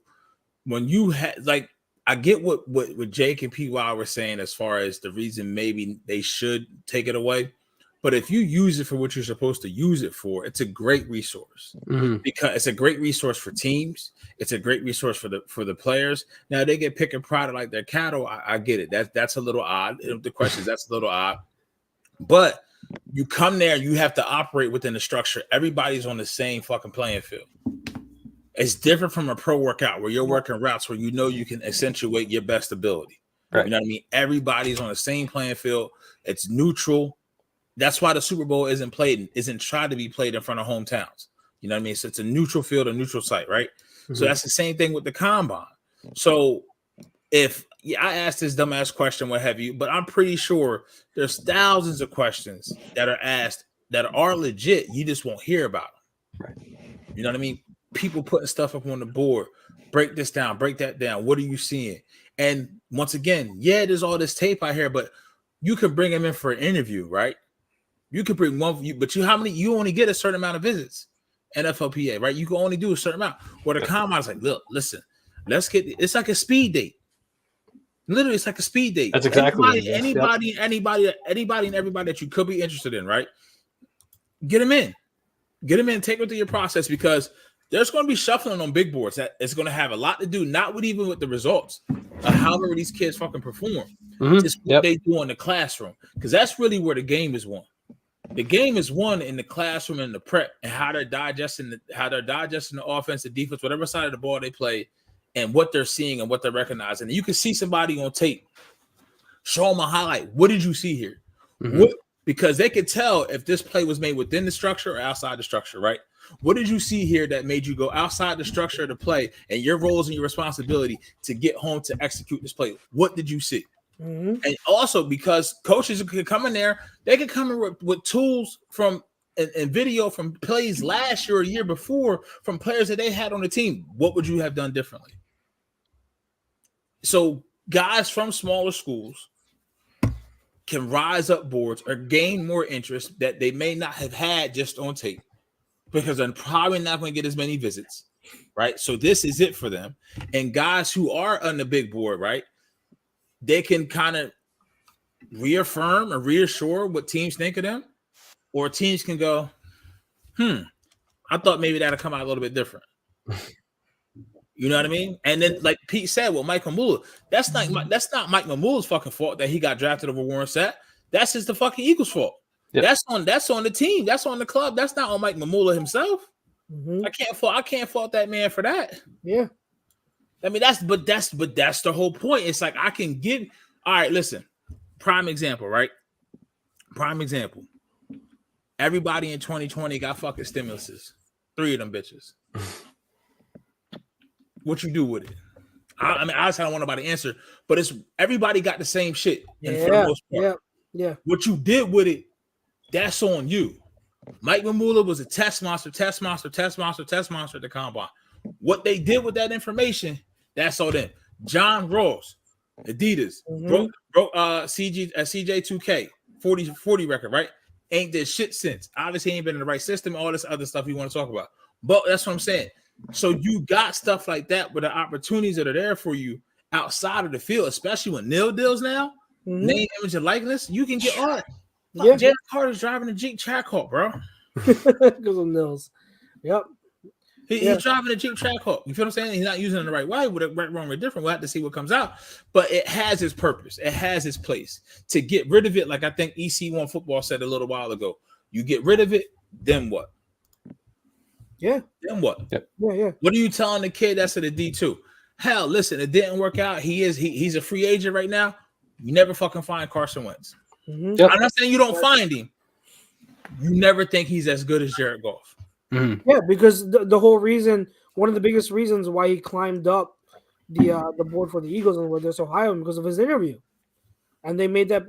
when you had, like, I get what Jake and PY were saying as far as the reason maybe they should take it away. But if you use it for what you're supposed to use it for, it's a great resource because it's a great resource for teams. It's a great resource for the players. Now they get pick and pride like their cattle. I get it. That's a little odd. The question is that's a little odd. But you come there, you have to operate within the structure. Everybody's on the same fucking playing field. It's different from a pro workout where you're working routes where you know you can accentuate your best ability. Right. You know what I mean? Everybody's on the same playing field. It's neutral. That's why the Super Bowl isn't tried to be played in front of hometowns. You know what I mean? So it's a neutral field, a neutral site, right? So that's the same thing with the combine. So I asked this dumbass question, what have you, but I'm pretty sure there's thousands of questions that are asked that are legit. You just won't hear about them. Right. You know what I mean? People putting stuff up on the board. Break this down, break that down. What are you seeing? And once again, yeah, there's all this tape out here, but you can bring them in for an interview, right? You could bring one, but you only get a certain amount of visits, NFLPA, right? You can only do a certain amount. Where the combine's like, look, listen, it's like a speed date. Literally, it's like a speed date. That's exactly anybody and everybody that you could be interested in, right? Get them in, take them through your process because there's going to be shuffling on big boards that it's going to have a lot to do, not with the results of however these kids fucking perform. It's what they do in the classroom because that's really where the game is won. The game is won in the classroom and the prep and how they're digesting the offense, the defense, whatever side of the ball they play, and what they're seeing and what they're recognizing. And you can see somebody on tape, show them a highlight. What did you see here? Because they could tell if this play was made within the structure or outside the structure, right? What did you see here that made you go outside the structure of the play and your roles and your responsibility to get home to execute this play? What did you see? And also because coaches can come in there, they can come in with tools from and video from plays last year or a year before from players that they had on the team. What would you have done differently? So guys from smaller schools can rise up boards or gain more interest that they may not have had just on tape because they're probably not going to get as many visits, right? So this is it for them. And guys who are on the big board, right? They can kind of reaffirm or reassure what teams think of them, or teams can go, I thought maybe that'll come out a little bit different. You know what I mean? And then, like Pete said, with Mike Mamula, that's not Mike Mamula's fucking fault that he got drafted over Warren Sapp. That's just the fucking Eagles' fault. Yep. That's on the team. That's on the club. That's not on Mike Mamula himself. I can't fault that man for that. Yeah. I mean, that's the whole point. It's like I can give. All right, listen. Prime example, right? Prime example. Everybody in 2020 got fucking stimuluses. 3 of them bitches. What you do with it? I mean, obviously I don't want nobody to answer, but it's everybody got the same shit. And for the Yeah, most part, yeah. what you did with it, that's on you. Mike Mamula was a test monster at the combine. What they did with that information, that's all them. John Ross, Adidas, broke CJ2K 40 record, right? Ain't did shit since. Obviously, ain't been in the right system, all this other stuff we want to talk about. But that's what I'm saying. So you got stuff like that with the opportunities that are there for you outside of the field, especially with nil deals now, name, image, and likeness. You can get all that. Yeah. Jalen Carter's driving a Jeep Trackhawk, bro. Because of Nils. Yep. He's driving a Jeep Trackhawk. You feel what I'm saying? He's not using it in the right way. With right, wrong, or different. We'll have to see what comes out. But it has its purpose. It has its place. To get rid of it, like I think EC1 Football said a little while ago, you get rid of it, then what? Yeah. Then what? Yep. Yeah. What are you telling the kid that's at a D2? Hell, listen, it didn't work out. He's a free agent right now. You never fucking find Carson Wentz. Yep. I'm not saying you don't find him. You never think he's as good as Jared Goff. Yeah, because the whole reason, one of the biggest reasons why he climbed up the board for the Eagles and where they're so high on him because of his interview, and they made that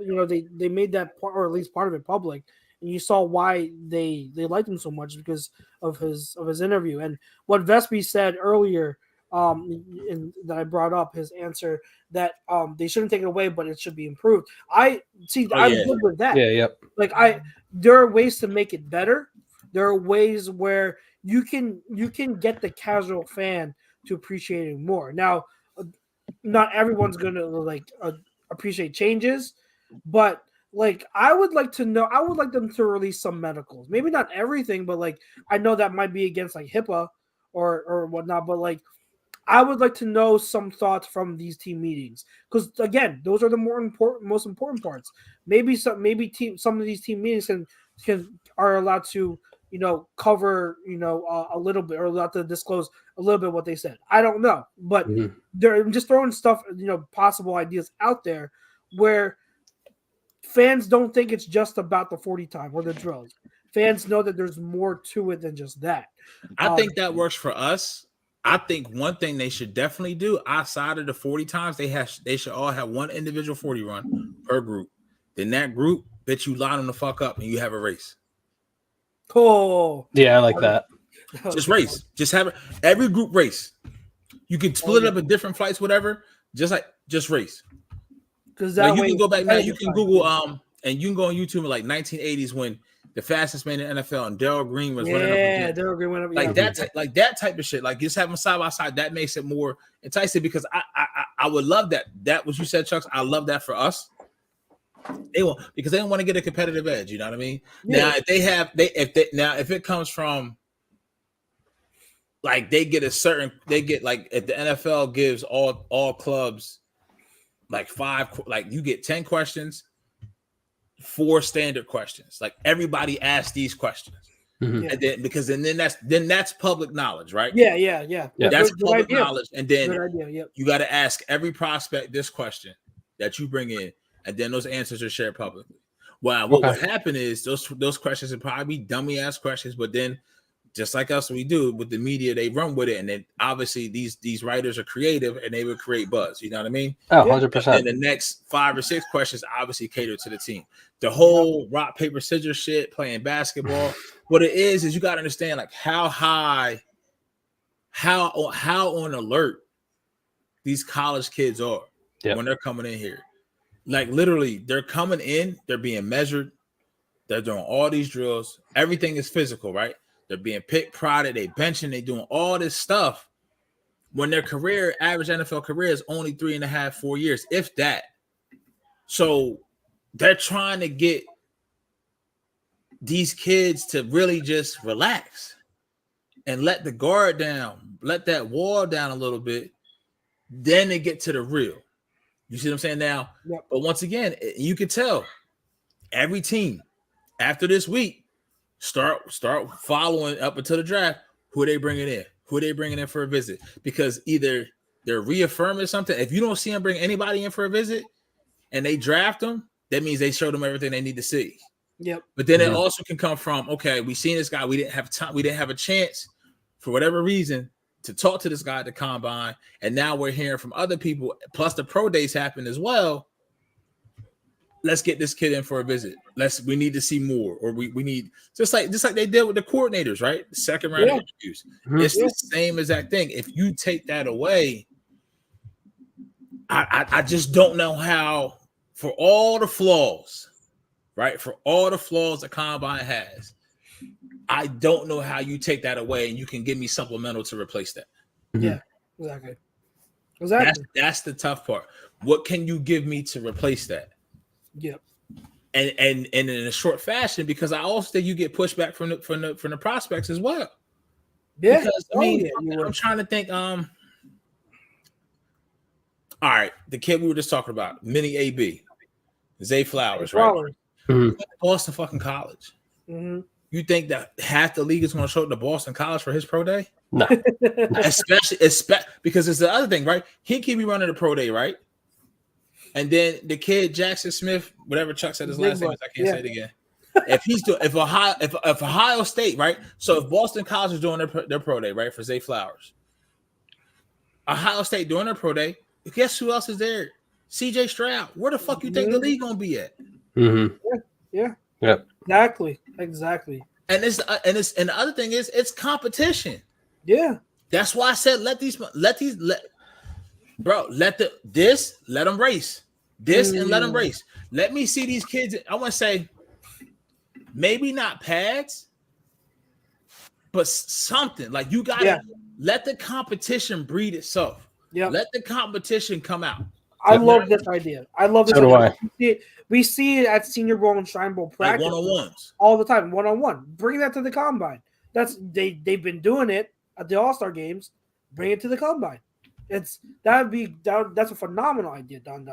they made that part, or at least part of it, public, and you saw why they liked him so much because of his interview. And what Vespi said earlier, that I brought up, his answer that they shouldn't take it away, but it should be improved. I'm good with that. Yeah, yep. Like there are ways to make it better. There are ways where you can get the casual fan to appreciate it more. Now, not everyone's gonna appreciate changes, but I would like them to release some medicals. Maybe not everything, but I know that might be against HIPAA or whatnot, but I would like to know some thoughts from these team meetings because again, those are the most important parts. Maybe some of these team meetings are allowed to cover a little bit, or allowed to disclose a little bit what they said. I don't know, but they're just throwing stuff, possible ideas out there where fans don't think it's just about the 40 time or the drills. Fans know that there's more to it than just that. I think that works for us. I think one thing they should definitely do outside of the 40 times, they should all have one individual 40 run per group. Then that group, bitch, you line them the fuck up and you have a race. Oh, yeah, I like that. Just race. Just have every group race. You can split it up in different flights, whatever. Just race. Because that way you can go back now. You can Google and you can go on YouTube in 1980s when the fastest man in the NFL and Darryl Green was running up. Yeah, Darryl Green went up. That type of shit. Just have them side by side. That makes it more enticing because I would love that. That what you said, Chucks. I love that for us. They don't want to get a competitive edge. You know what I mean? Yeah. Now if it comes from if the NFL gives all clubs 5, you get 10 questions, 4 standard questions. Everybody asks these questions. Mm-hmm. And then that's public knowledge, right? Yeah. That's public knowledge. And then Yep. You got to ask every prospect this question that you bring in, and then those answers are shared publicly. Well, what would happen is those questions would probably be dummy ass questions, but then just like us, we do with the media, they run with it, and then obviously these writers are creative and they would create buzz. You know what I mean? Oh, 100%. And the next 5 or 6 questions obviously cater to the team. The whole rock paper scissors shit, playing basketball. What it is you got to understand how on alert these college kids are when they're coming in here. Literally, they're coming in, they're being measured, they're doing all these drills. Everything is physical, right? They're being picked, prodded, they benching, they doing all this stuff. When their average NFL career is only 3.5, 4 years, if that. So they're trying to get these kids to really just relax and let the guard down, let that wall down a little bit. Then they get to the real. You see what I'm saying now? Yep. But once again, you can tell every team after this week start following up until the draft. Who are they bringing in? Who are they bringing in for a visit? Because either they're reaffirming something. If you don't see them bring anybody in for a visit and they draft them, that means they showed them everything they need to see. Yep. But then it also can come from, okay, we seen this guy. We didn't have time. We didn't have a chance for whatever reason to talk to this guy at the combine, and now we're hearing from other people. Plus, the pro days happen as well. Let's get this kid in for a visit. We need to see more, or we need just like they did with the coordinators, right? The second round of interviews. It's the same exact thing. If you take that away, I just don't know how, for all the flaws, right? For all the flaws the combine has, I don't know how you take that away and you can give me supplemental to replace that. Yeah, exactly. That's the tough part. What can you give me to replace that? Yep. And in a short fashion, because I also think you get pushback from the prospects as well. Yeah. Because I'm trying to think. All right, the kid we were just talking about, mini AB, Zay Flowers, right? Boston fucking College. Mm-hmm. You think that half the league is going to show up to Boston College for his pro day? No. especially because it's the other thing, right? He keep me running the pro day, right? And then the kid Jackson Smith, whatever Chuck said his last name is, I can't say it again. If Ohio State, right? So if Boston College is doing their pro day, right, for Zay Flowers, Ohio State doing their pro day, guess who else is there? CJ Stroud. Where the fuck you think the league gonna be at? Mm-hmm. Yeah. Exactly. And the other thing is it's competition. Yeah. That's why I said let them race. And let them race. Let me see these kids. I want to say maybe not pads, but something. Like you gotta let the competition breed itself. Yeah. Let the competition come out. I love this idea. I love this. So do I. We see it at Senior Bowl and Shrine Bowl practice, like one-on-ones all the time. One-on-one. Bring that to the combine. They've been doing it at the All-Star games. Bring it to the combine. That's a phenomenal idea, Don.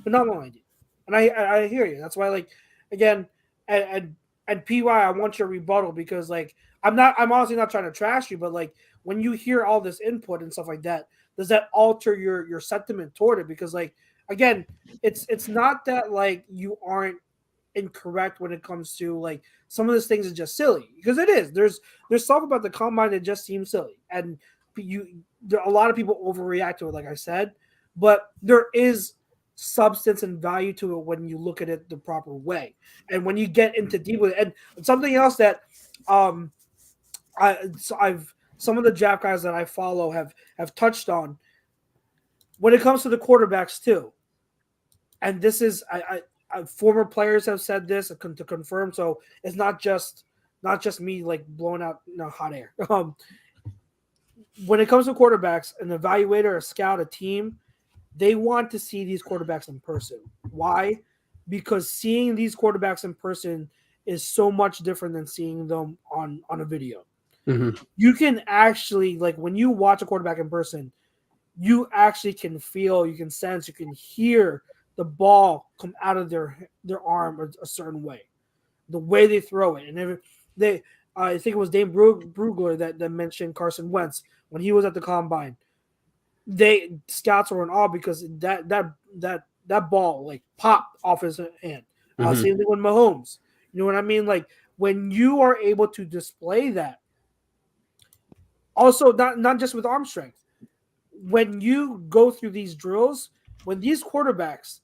Phenomenal idea. And I hear you. That's why, like, again, and PY, I want your rebuttal because, like, I'm honestly not trying to trash you, but like when you hear all this input and stuff like that, does that alter your sentiment toward it? Because, like, again, it's not that like you aren't incorrect when it comes to like some of these things is just silly, because it is. There's stuff about the combine that just seems silly, and a lot of people overreact to it, like I said, but there is substance and value to it when you look at it the proper way, and when you get into deep with it. And something else that some of the draft guys that I follow have touched on when it comes to the quarterbacks too. And this is I former players have said this to confirm, so it's not just me like blowing out hot air. When it comes to quarterbacks, an evaluator, a scout, a team, they want to see these quarterbacks in person. Why? Because seeing these quarterbacks in person is so much different than seeing them on a video. Mm-hmm. You can actually, like, when you watch a quarterback in person, you actually can feel, you can sense, you can hear the ball come out of their arm a certain way, the way they throw it. And I think it was Dave Brugler that mentioned Carson Wentz when he was at the combine. Scouts were in awe because that ball like popped off his hand. Mm-hmm. Same thing with Mahomes. You know what I mean? Like when you are able to display that. Also, not just with arm strength. When you go through these drills, when these quarterbacks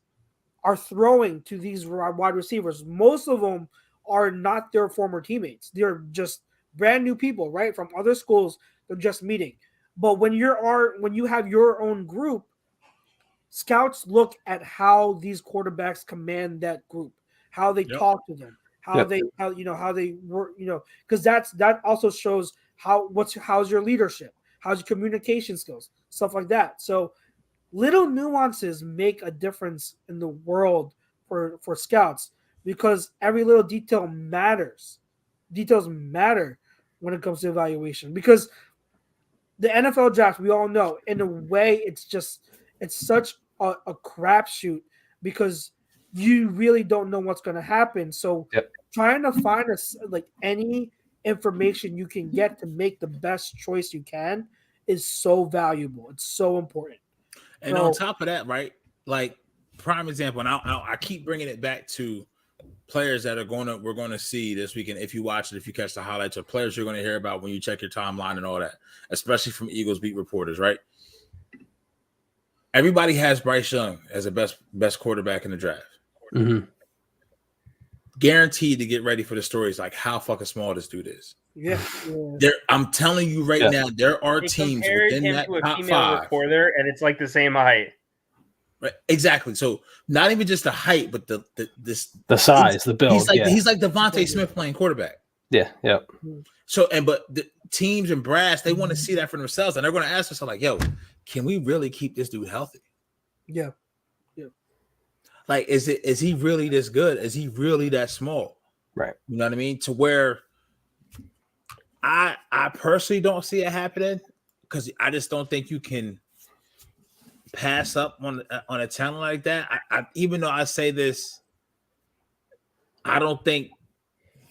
are throwing to these wide receivers, most of them are not their former teammates. They're just brand new people, right? From other schools, they're just meeting. But when you have your own group, scouts look at how these quarterbacks command that group, how they talk to them, how they work, because that also shows how's your leadership, how's your communication skills, stuff like that. So little nuances make a difference in the world for scouts, because every little detail matters. Details matter when it comes to evaluation, because the NFL draft, we all know, in a way, it's such a crapshoot because you really don't know what's going to happen. So trying to find any information you can get to make the best choice you can is so valuable. It's so important. And on top of that, right, like prime example, and I keep bringing it back to players that we're going to see this weekend. If you watch it, if you catch the highlights, or players you're going to hear about when you check your timeline and all that, especially from Eagles beat reporters, right? Everybody has Bryce Young as the best quarterback in the draft. Mm-hmm. Guaranteed to get ready for the stories like how fucking small this dude is. Yeah. I'm telling you right now, there are teams within that top five. Reporter, and it's like the same height. Right, exactly. So not even just the height, but the size, the build. He's like Devontae Smith playing quarterback. Yeah, yep. So but the teams and brass, they want to see that for themselves, and they're going to ask us like, "Yo, can we really keep this dude healthy?" Yeah. Like, is he really this good? Is he really that small? Right. You know what I mean? To where I personally don't see it happening, because I just don't think you can pass up on a talent like that. I even though I say this, I don't think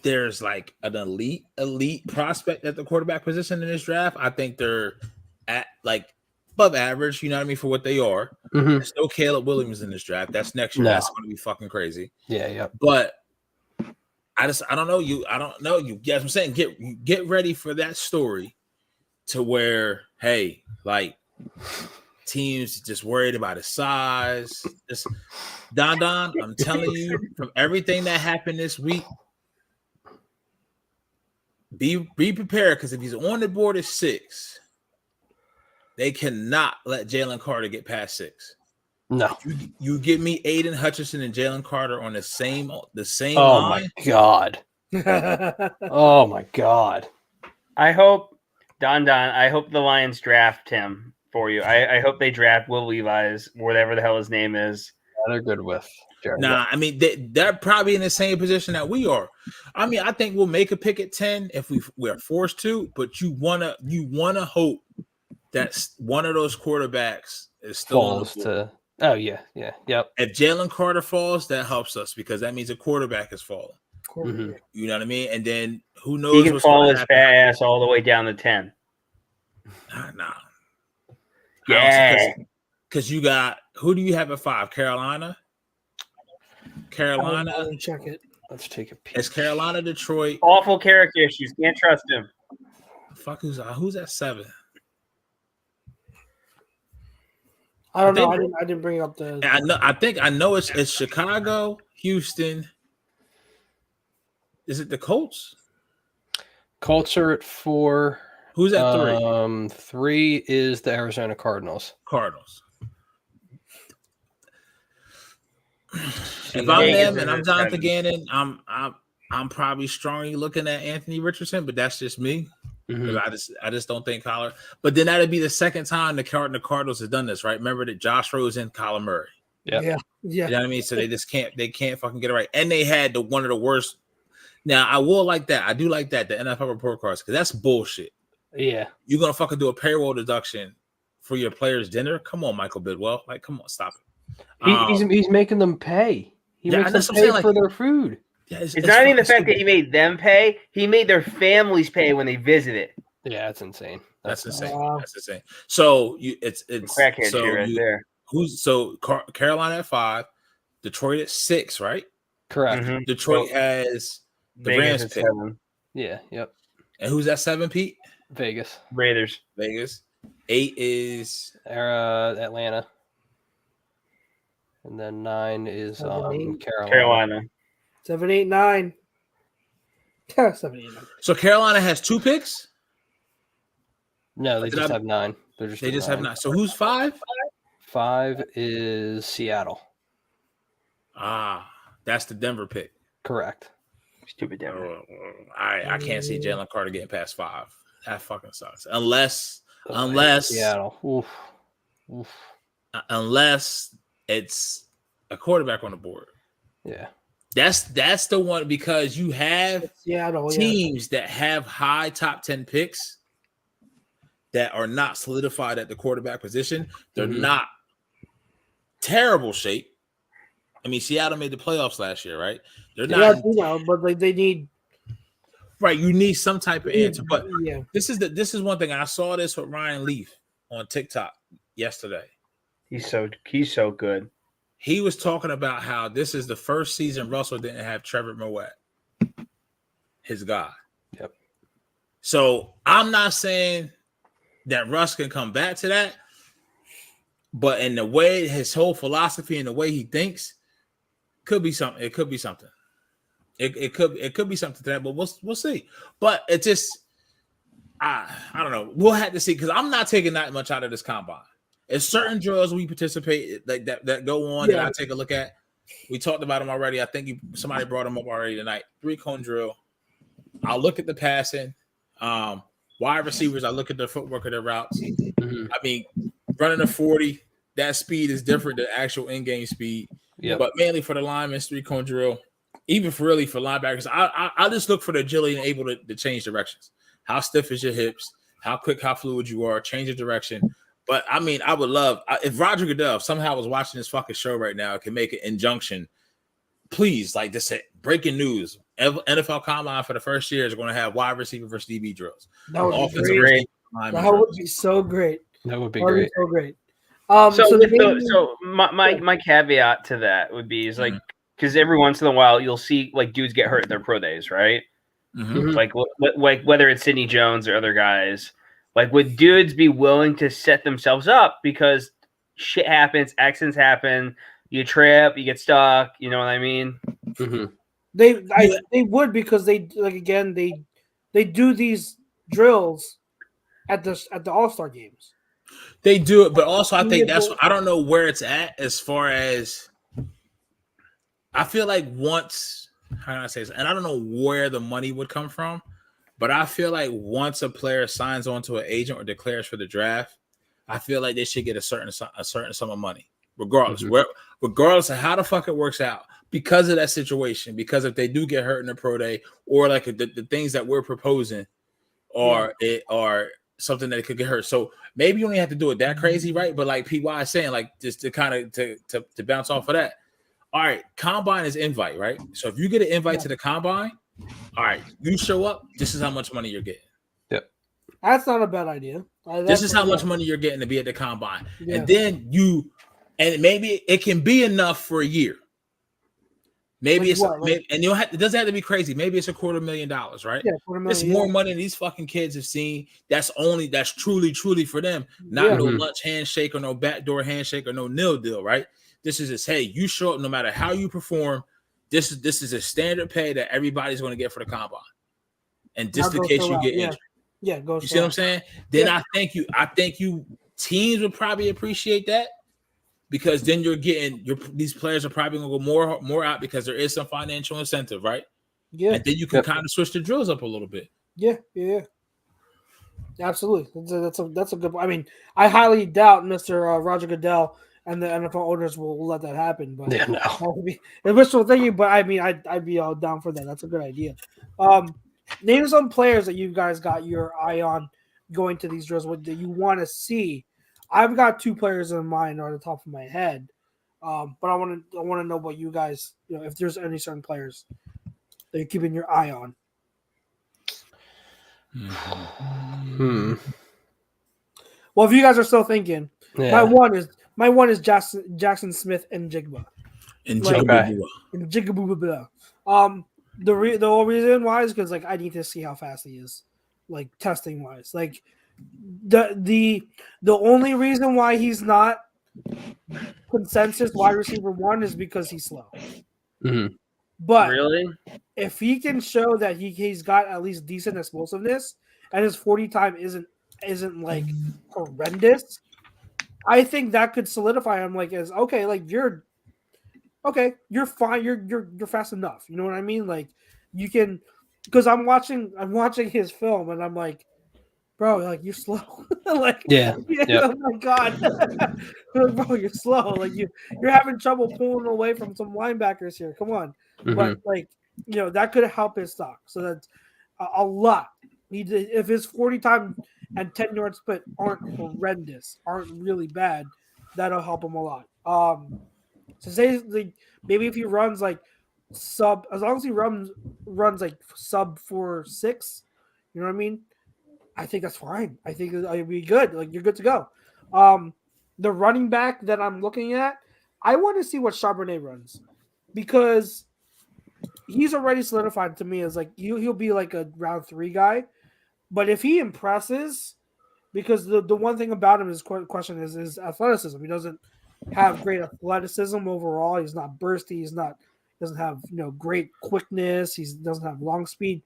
there's like an elite prospect at the quarterback position in this draft. I think they're at like above average, you know what I mean, for what they are. Mm-hmm. There's no Caleb Williams in this draft. That's next year. No. That's going to be fucking crazy. Yeah, yeah. But I don't know you. Yes, I'm saying get ready for that story, to where, hey, like, teams just worried about his size. Just Don, I'm telling you, from everything that happened this week, be prepared, because if he's on the board at 6, they cannot let Jalen Carter get past 6. No. You give me Aiden Hutchinson and Jalen Carter on the same oh line. My God. Oh my God. I hope I hope the Lions draft him for you. I hope they draft Will Levis, whatever the hell his name is. Yeah, they're good with Jared. Nah, I mean, they're probably in the same position that we are. I mean, I think we'll make a pick at 10 if we're forced to, but you wanna hope that one of those quarterbacks is still falls to. Oh yeah, yep. If Jalen Carter falls, that helps us, because that means a quarterback is falling. Mm-hmm. You know what I mean? And then who knows? He can fall his fat ass all the way down to 10. Nah. Yeah. Because you got, who do you have at 5? Carolina. I'll check it. Let's take a peek. It's Carolina, Detroit. Awful character issues. Can't trust him. Fuck, who's at 7? I don't know. I didn't bring up the. I know it's Chicago, Houston. Is it the Colts? Colts are at 4. Who's at 3? 3 is the Arizona Cardinals. If I'm them and I'm Jonathan Gannon, I'm probably strongly looking at Anthony Richardson, but that's just me. Mm-hmm. I just don't think Kyler. But then that'd be the second time the Cardinals have done this, right? Remember that Josh Rosen, Kyler Murray. Yeah. You know what I mean? So they just can't fucking get it right. And they had one of the worst. Now I will like that. I do like that, the NFL report cards, because that's bullshit. Yeah. You're gonna fucking do a payroll deduction for your players' dinner? Come on, Michael Bidwell. Like, come on, stop it. He's making them pay. He makes them pay for their food. Yeah, it's not even the fact that he made them pay. He made their families pay when they visited. Yeah, that's insane. That's insane. That's insane. So it's crackhead so right there. Carolina at 5, Detroit at 6, right? Correct. Mm-hmm. Detroit has the Rams pick. 7. Yeah. Yep. And who's at 7, Pete? Vegas. Raiders. 8 is Atlanta. And then 9 is Carolina. 7, 8, 9. 7, 8, 9. So Carolina has 2 picks? No, they just have 9. They just have 9. So who's 5? 5 is Seattle. That's the Denver pick. Correct. Stupid Denver. I can't see Jalen Carter getting past 5. That fucking sucks. Unless Seattle. Oof. Unless it's a quarterback on the board. Yeah. That's the one, because you have teams that have high top 10 picks that are not solidified at the quarterback position. They're not terrible shape. I mean, Seattle made the playoffs last year, right? They're not, but like they need, right? You need some type of answer. But this is one thing. I saw this with Ryan Leaf on TikTok yesterday. He's so good. he was talking about how this is the first season Russell didn't have Trevor Moet, his guy. Yep. So I'm not saying that Russ can come back to that, but in the way his whole philosophy and the way he thinks could be something. It could be something. It could be something to that, but we'll see. But it just I don't know. We'll have to see because I'm not taking that much out of this combine. There's certain drills we participate like that go on that I take a look at. We talked about them already. I think somebody brought them up already tonight. 3-cone drill. I'll look at the passing. Wide receivers, I look at the footwork of their routes. Mm-hmm. I mean, running a 40, that speed is different than actual in-game speed. Yep. But mainly for the linemen, 3-cone drill. Even for linebackers, I just look for the agility and able to change directions. How stiff is your hips? How quick, how fluid you are? Change your direction. But, I mean, I would love – if Roger Goodell somehow was watching this fucking show right now, can make an injunction, please, like this breaking news. NFL Combine for the first year is going to have wide receiver versus DB drills. That would be great. That would be so great. That would be great. So great. So my caveat to that would be is like because every once in a while you'll see like dudes get hurt at their pro days, right? Mm-hmm. Like whether it's Sidney Jones or other guys, like would dudes be willing to set themselves up because shit happens, accidents happen, you trip, you get stuck, you know what I mean? Mm-hmm. They would because they do these drills at the All-Star games. They do it, but also I think I don't know where it's at as far as I feel like once how can I say this? And I don't know where the money would come from, but I feel like once a player signs on to an agent or declares for the draft, I feel like they should get a certain sum of money, regardless, regardless of how the fuck it works out. Because of that situation, because if they do get hurt in the pro day, or like the things that we're proposing, are something that could get hurt. So maybe you only have to do it that crazy, right? But like PY is saying, like just to kind of to bounce off of that. All right, combine is invite, right? So if you get an invite to the combine, all right, you show up. This is how much money you're getting. Yep, that's not a bad idea. This is how much money you're getting to be at the combine, and then maybe it can be enough for a year. Maybe it doesn't have to be crazy. Maybe it's $250,000, right? Yeah, it's more money than these fucking kids have seen. That's truly for them. Not no lunch handshake or no backdoor handshake or no nil deal, right? This is just, hey, you show up no matter how you perform. This is a standard pay that everybody's going to get for the combine. And just in case you get injured. Yeah, go. You see what I'm saying? Then I think you teams would probably appreciate that. Because then you're getting these players are probably gonna go more out because there is some financial incentive, right? Yeah. And then you can kind of switch the drills up a little bit. Yeah. Absolutely. That's a good. I mean, I highly doubt Mr. Roger Goodell and the NFL owners will let that happen. But yeah, no. That would be wishful thinking. But I mean, I'd be all down for that. That's a good idea. Name some players that you guys got your eye on going to these drills. What that you want to see. I've got 2 players in mind on the top of my head, but I want to know what you guys, if there's any certain players that you're keeping your eye on. Well, if you guys are still thinking, my one is Jackson Smith and Jigba. The whole reason why is because like I need to see how fast he is, like testing wise, like. The only reason why he's not consensus wide receiver 1 is because he's slow. Mm-hmm. But really, if he can show that he's got at least decent explosiveness and his 40 time isn't like horrendous, I think that could solidify him like as okay, like you're fine, you're fast enough. You know what I mean? Like you can, because I'm watching his film and I'm like, bro, like you're slow. Like oh my god, bro, you're slow. Like you're having trouble pulling away from some linebackers here. Come on, but like that could help his stock. So that's a lot. If his 40 time and 10 yard split aren't horrendous, aren't really bad, that'll help him a lot. So say like, maybe if he runs like sub, as long as he runs like sub 4.6, you know what I mean? I think that's fine. I think it'll be good. Like you're good to go. The running back that I'm looking at, I want to see what Charbonnet runs because he's already solidified to me as like he'll be like a round 3 guy. But if he impresses, because the one thing about him is question is his athleticism. He doesn't have great athleticism overall. He's not bursty. Doesn't have great quickness. He doesn't have long speed.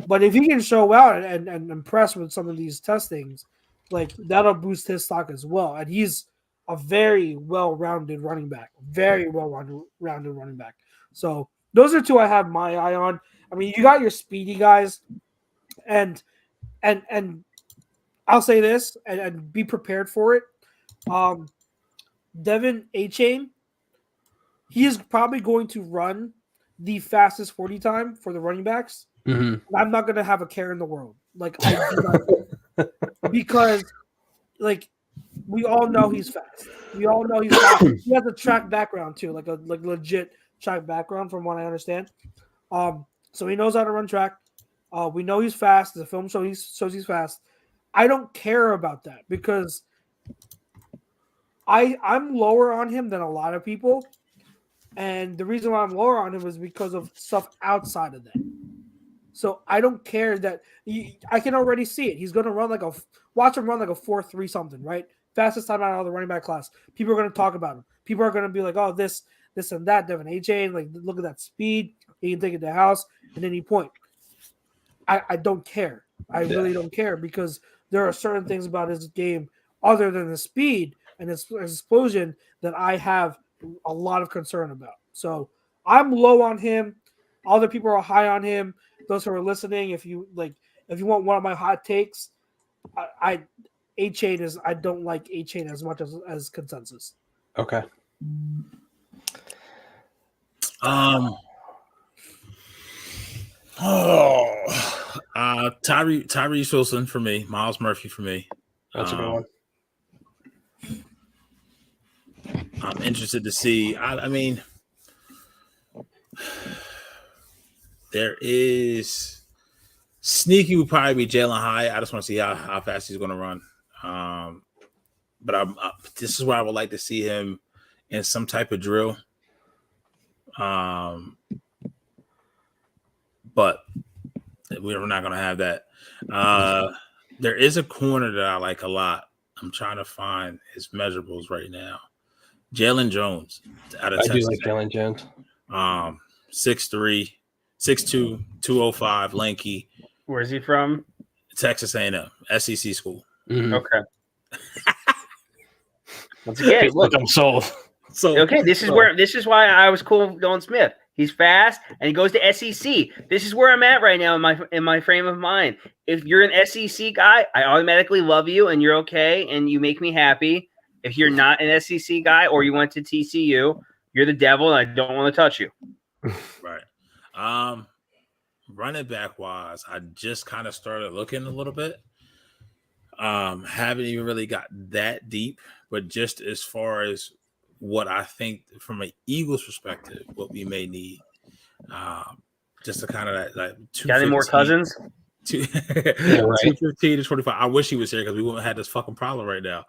But if he can show out and impress with some of these testings, like that'll boost his stock as well. And he's a very well-rounded running back. Very well-rounded running back. So those are two I have my eye on. I mean, you got your speedy guys, and I'll say this and be prepared for it. Devin A-Chain, he is probably going to run the fastest 40 time for the running backs. Mm-hmm. I'm not going to have a care in the world. Like, I do not, because, like, we all know he's fast. We all know he's fast. He has a track background, too, like legit track background from what I understand. So he knows how to run track. We know he's fast. The film shows he's fast. I don't care about that because I'm lower on him than a lot of people. And the reason why I'm lower on him is because of stuff outside of that. So I don't care that I can already see it. He's going to run watch him run like a 4.3 something, right? Fastest time out of the running back class. People are going to talk about him. People are going to be like, oh, this and that, Devin A-Chain, like look at that speed. He can take it to the house and any point. I don't care. I really don't care because there are certain things about his game other than the speed and his explosion that I have a lot of concern about. So I'm low on him. Other people are high on him. Those who are listening, if you want one of my hot takes, A-Chain is, I don't like A-Chain as much as consensus. Okay. Tyrese Wilson for me, Miles Murphy for me. That's a good one. I'm interested to see. I mean, there is sneaky would probably be Jalen Hyatt. I just want to see how fast he's going to run. But this is where I would like to see him in some type of drill. But we're not going to have that. There is a corner that I like a lot. I'm trying to find his measurables right now. Jalen Jones out of Texas. I do like Jalen Jones. 6'3", 6'2", 205, lanky. Where's he from? Texas A&M, SEC school. Mm-hmm. Okay. Once again, look, I'm sold. So okay, this is why I was cool with Dylan Smith. He's fast and he goes to SEC. This is where I'm at right now in my frame of mind. If you're an SEC guy, I automatically love you and you're okay and you make me happy. If you're not an SEC guy or you went to TCU, you're the devil and I don't want to touch you. Right. Running back wise, I just kind of started looking a little bit. Haven't even really got that deep, but just as far as what I think from an Eagles perspective, what we may need, just to kind of like got any more Cousins? 215 to 25. I wish he was here because we wouldn't have had this fucking problem right now.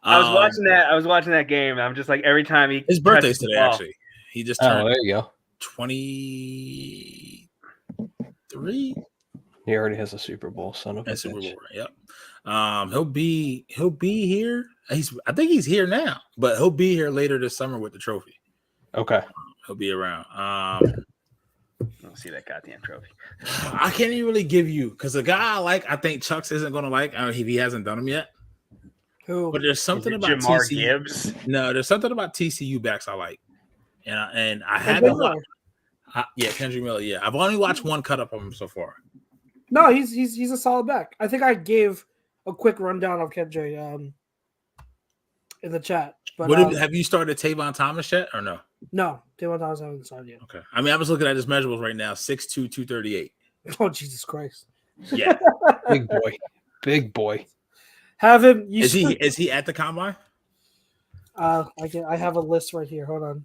I was watching that game. And I'm just like every time his birthday's today. Actually, he just turned. Oh, there you go. 23. He already has a Super Bowl. Son of a bitch. Super Bowl. Yep. He'll be here. I think he's here now, but he'll be here later this summer with the trophy. Okay. He'll be around. I don't see that goddamn trophy. I can't even really give you because the guy I like, I think Chucks isn't going to like. I mean, he hasn't done them yet. Who? But there's something about Jamar TCU. Gibbs. No, there's something about TCU backs I like, and I haven't watched. Kendrick Miller. Yeah, I've only watched one cut up of him so far. No, he's a solid back. I think I gave a quick rundown of Kendrick in the chat. But have you started Tavon Thomas yet or no? No, Tavon Thomas hasn't started yet. Okay. I mean, I was looking at his measurables right now: 6'2", 238. Oh, Jesus Christ! Yeah, big boy. Have him. Is he at the combine? I have a list right here. Hold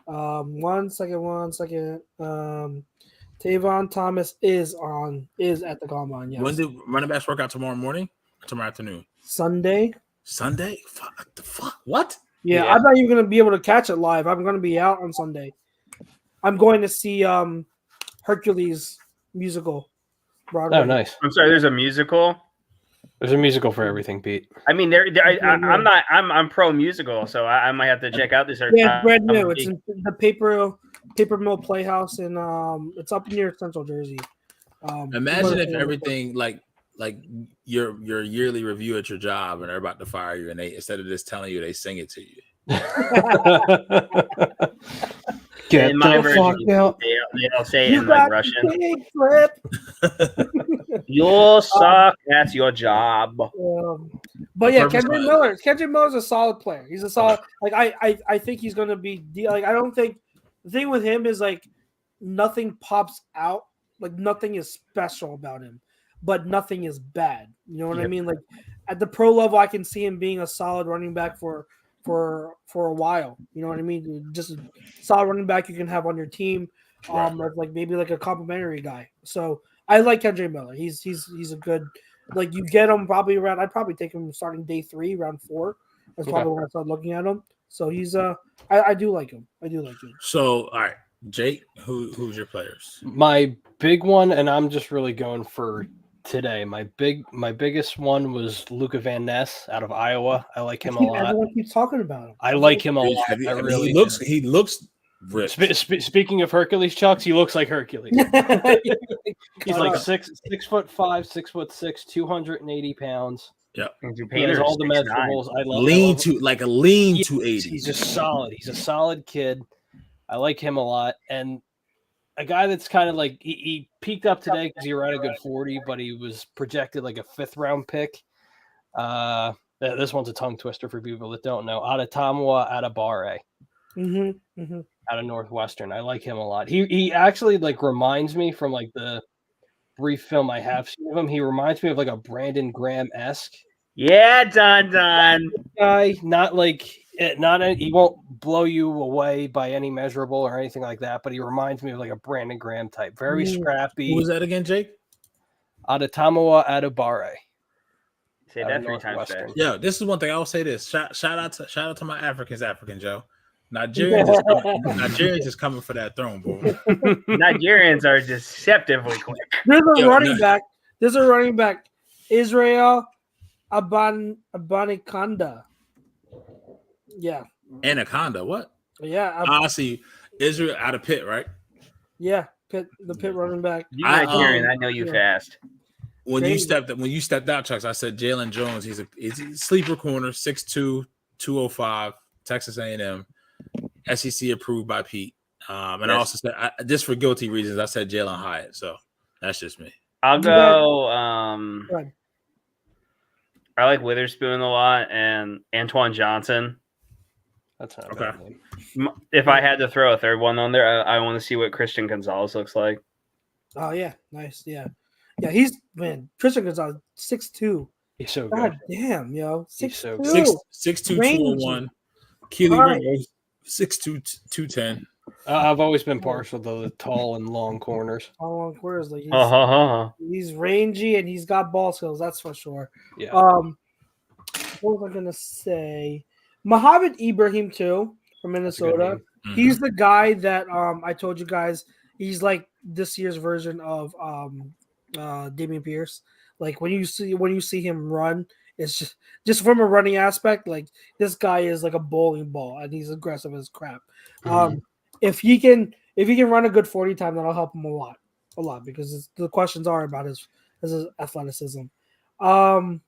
on. One second. Tavon Thomas is at the combine. Yes. When do running backs work out tomorrow morning? Or tomorrow afternoon? Sunday. Fuck the fuck. What? Yeah, Yeah. I'm not even going to be able to catch it live. I'm going to be out on Sunday. I'm going to see Hercules musical Broadway. Oh, nice. I'm sorry. There's a musical. There's a musical for everything, Pete. I mean, I'm pro musical, so I might have to check out this. Yeah, it's brand new. It's in the Paper Mill Playhouse, and it's up near Central Jersey. Imagine if everything like your yearly review at your job, and they're about to fire you, and they instead of just telling you, they sing it to you. Get in my the fuck version, out. they'll say it in like Russian. You suck. That's your job. But yeah, Kendrick Miller's a solid player. He's a solid. Like I think he's gonna be like. I don't think the thing with him is like nothing pops out. Like nothing is special about him, but nothing is bad. You know what I mean? Like at the pro level, I can see him being a solid running back for a while. You know what I mean? Just a solid running back you can have on your team. Like maybe like a complimentary guy. So I like Kendrick Miller. He's a good, like you get him probably around. I'd probably take him starting day 3, round 4. That's probably when I start looking at him. So he's I do like him. So all right, Jake, who's your players? My big one, and I'm just really going for today. My biggest one was Luca Van Ness out of Iowa. I like him a lot. Everyone keeps talking about him. I like him a lot. He looks ripped. Speaking of Hercules, Chucks, he looks like Hercules. He's like 6'5", 6'6", 280 pounds. Yeah, he has all the measurables. I love lean 280. He's just solid. He's a solid kid. I like him a lot, and a guy that's kind of like he peaked up today because he ran a good 40, but he was projected like a 5th round pick. This one's a tongue twister for people that don't know. Adetomiwa Adebawore. Out of Northwestern. I like him a lot. He actually like reminds me from like the brief film I have seen of him. He reminds me of like a Brandon Graham-esque. Yeah, done. Guy, he won't blow you away by any measurable or anything like that, but he reminds me of like a Brandon Graham type. Very scrappy. Who was that again, Jake? Adetomiwa Adebawore. Say that 3 times fast. Yeah, this is one thing I will say. This shout out to my African Joe. Nigerians is coming for that throne, boy. Nigerians are deceptively quick. There's a running back, Israel Abanikanda. Yeah. Anaconda, what? Yeah. I see Israel out of Pitt, right? Yeah, the Pitt running back. You Nigerian, I know you fast. When you stepped out, Chucks, I said Jalen Jones. He's a sleeper corner, 6'2", 205, Texas A&M. SEC approved by Pete. And I also said, just for guilty reasons, I said Jalen Hyatt. So that's just me. I'll go. I like Witherspoon a lot and Antoine Johnson. That's not okay. If I had to throw a third one on there, I want to see what Christian Gonzalez looks like. Oh yeah, nice. Yeah. Christian Gonzalez 6'2". He's so God good. Damn, yo. 6'2", 201. Keely Ringo, 6'2", 210. I've always been partial to the tall and long corners. Like he's rangy and he's got ball skills, that's for sure. Yeah. What was I gonna say? Mohamed Ibrahim too from Minnesota. Mm-hmm. He's the guy that I told you guys he's like this year's version of Dameon Pierce. Like when you see him run, it's just from a running aspect, like this guy is like a bowling ball and he's aggressive as crap. Mm-hmm. If he can run a good 40 time, that'll help him a lot because the questions are about his athleticism. Trying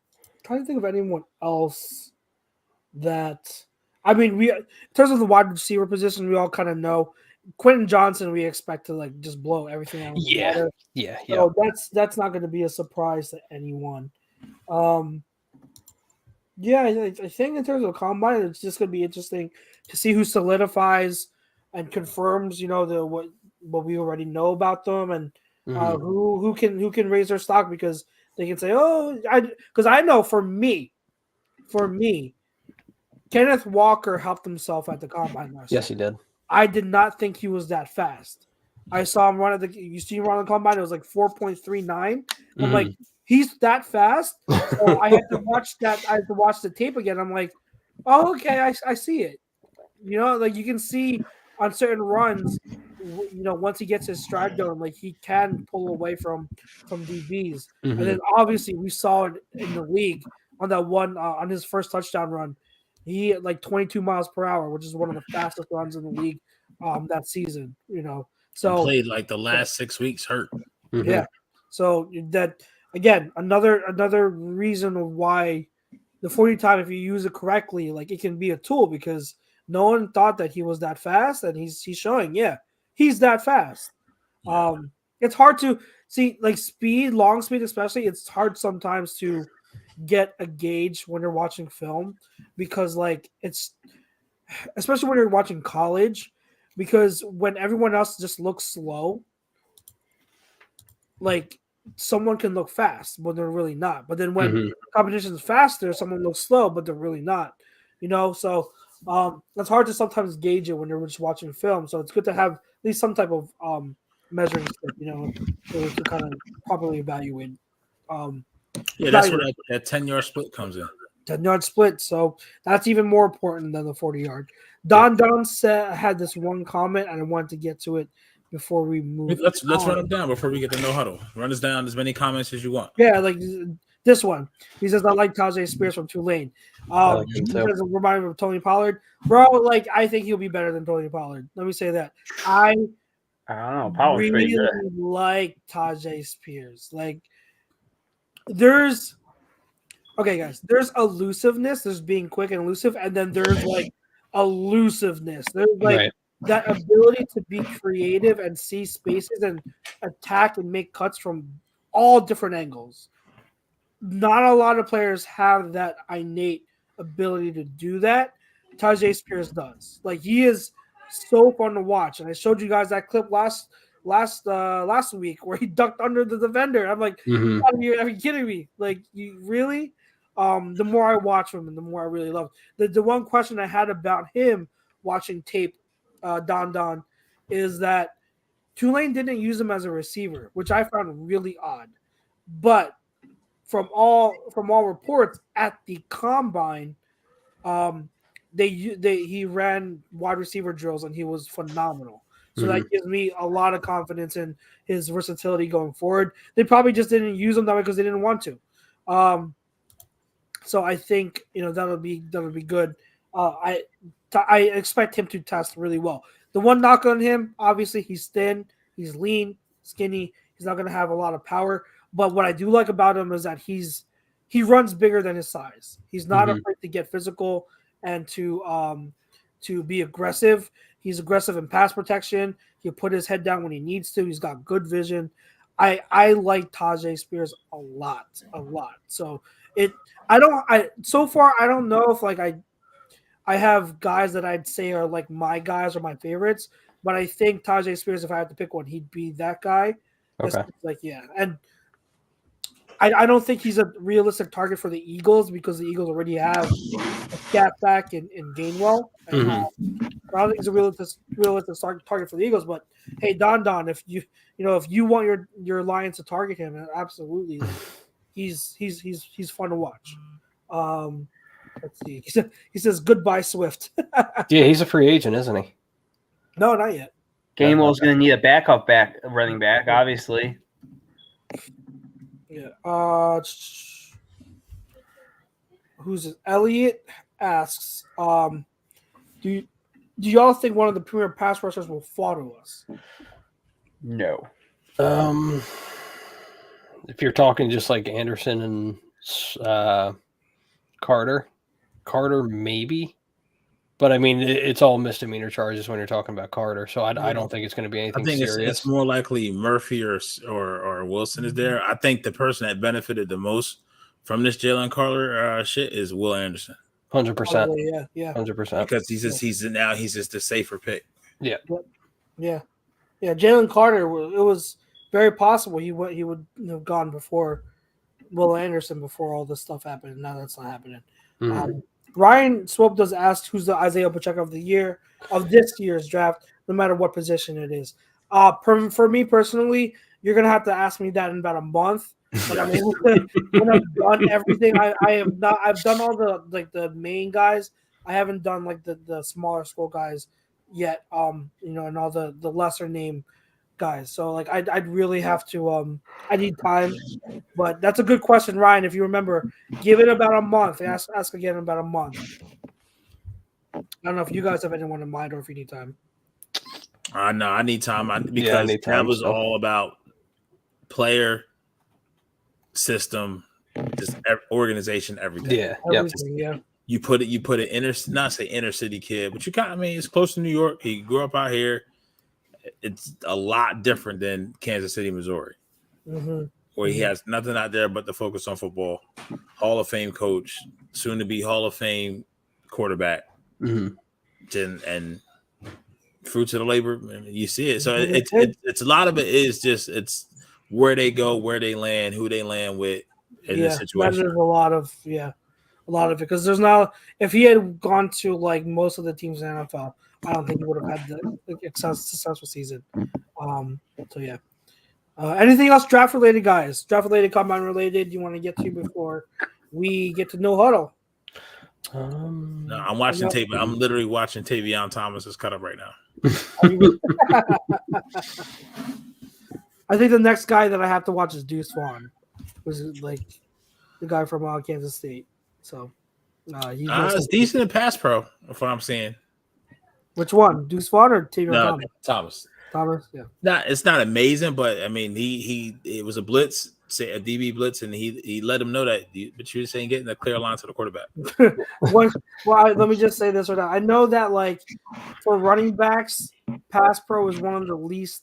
to think of anyone else that we in terms of the wide receiver position, we all kind of know Quentin Johnson. We expect to like just blow everything out. Yeah. So that's not going to be a surprise to anyone. I think in terms of the combine, it's just going to be interesting to see who solidifies and confirms, what we already know about them, and who can raise their stock because they can say, because I know for me, Kenneth Walker helped himself at the combine last year. Yes, he did. I did not think he was that fast. I saw him run you see him run the combine, it was like 4.39. I'm like, he's that fast. So I had to watch that. I had to watch the tape again. I'm like, Oh, okay, I see it. You know, like you can see on certain runs, once he gets his stride going, like he can pull away from DBs. And then obviously we saw it in the league on that one on his first touchdown run. He hit like 22 miles per hour, which is one of the fastest runs in the league that season. And So played like the last 6 weeks hurt. yeah. So that again, another reason why the 40 time, if you use it correctly, like it can be a tool because no one thought that he was that fast, and he's showing, he's that fast. Yeah. It's hard to see like speed, long speed, especially. It's hard sometimes to get a gauge when you're watching film because like it's especially when you're watching college, because when everyone else just looks slow, like someone can look fast but they're really not. But then when competition is faster, someone looks slow but they're really not. So it's hard to sometimes gauge it when you're just watching film. So it's good to have at least some type of measuring stick, to kind of properly evaluate. That's where that 10-yard split comes in. 10-yard split. So that's even more important than the 40-yard. Don had this one comment, and I wanted to get to it before we move. Let's run them down before we get to no huddle. Run us down as many comments as you want. Yeah, like this one. He says, I like Tajay Spears from Tulane. He doesn't remind me of Tony Pollard. Bro, like I think he'll be better than Tony Pollard. Let me say that. I don't know. Pollard's pretty good. Like Tajay Spears. Like there's elusiveness, there's being quick and elusive, and then there's like elusiveness. There's like that ability to be creative and see spaces and attack and make cuts from all different angles. Not a lot of players have that innate ability to do that. Tajay Spears does. Like he is so fun to watch, and I showed you guys that clip last week where he ducked under the defender. I'm like, are you kidding me? Like you really? The more I watch him and the more I really love the one question I had about him watching tape, Don, is that Tulane didn't use him as a receiver, which I found really odd. But from all reports at the combine, he ran wide receiver drills and he was phenomenal. So that gives me a lot of confidence in his versatility going forward. They probably just didn't use him that way because they didn't want to. So I think that'll be good. I expect him to test really well. The one knock on him, obviously, he's thin, he's lean, skinny. He's not going to have a lot of power. But what I do like about him is that he runs bigger than his size. He's not afraid to get physical and to be aggressive. He's aggressive in pass protection. He'll put his head down when he needs to. He's got good vision. I like Tajay Spears a lot. So so far I don't know if like I have guys that I'd say are like my guys or my favorites, but I think Tajay Spears, if I had to pick one, he'd be that guy. Okay. Like and I don't think he's a realistic target for the Eagles because the Eagles already have a scat back in Gainwell. I don't think he's a realistic target for the Eagles. But hey, Don, if you want your Lions to target him, absolutely, he's fun to watch. Let's see. He says goodbye, Swift. Yeah, he's a free agent, isn't he? No, not yet. Gainwell's going to need a backup running back, obviously. Yeah. Who's it? Elliot asks, do y'all think one of the premier pass rushers will fall to us? No. If you're talking just like Anderson and Carter maybe. But I mean, it's all misdemeanor charges when you're talking about Carter, so I don't think it's going to be anything serious. It's more likely Murphy or Wilson is there. I think the person that benefited the most from this Jalen Carter shit is Will Anderson. 100%. Yeah. 100%. Because he's just the safer pick. Yeah. Jalen Carter. It was very possible he would have gone before Will Anderson before all this stuff happened. Now that's not happening. Ryan Swope does ask who's the Isaiah Pacheco of this year's draft, no matter what position it is. For me personally, you're gonna have to ask me that in about a month. But I mean, when I've done everything, I've done all the main guys. I haven't done like the smaller school guys yet. And all the lesser name guys. So like I'd really have to I need time. But that's a good question, Ryan. If you remember, give it about a month. Ask again in about a month. I don't know if you guys have anyone in mind or if you need time. No, I need time because I need time that was still. all about player, system, just organization, everything. Yeah. Everything, yeah. You put it not say inner city kid, but it's close to New York. He grew up out here. It's a lot different than Kansas City, Missouri, where he has nothing out there but to focus on football. Hall of Fame coach, soon to be Hall of Fame quarterback, and fruits of the labor. You see it. So it's a lot of it is just it's where they go, where they land, who they land with in this situation. There's a lot of it because there's not. If he had gone to like most of the teams in the NFL, I don't think he would have had the successful season. So yeah. Anything else draft related, guys? Draft related, combine related. You want to get to before we get to no huddle? No, I'm watching tape. I'm literally watching Tavion Thomas's cut up right now. I think the next guy that I have to watch is Deuce Vaughn, who's like the guy from Kansas State. So he's decent in pass pro, from what I'm seeing. Which one, Deuce Vaughn or Tavion Thomas? Thomas, yeah. It's not amazing, but I mean, it was a blitz, say a DB blitz, and he let him know that. But you're saying getting a clear line to the quarterback. Let me just say this right now. I know that like for running backs, pass pro is one of the least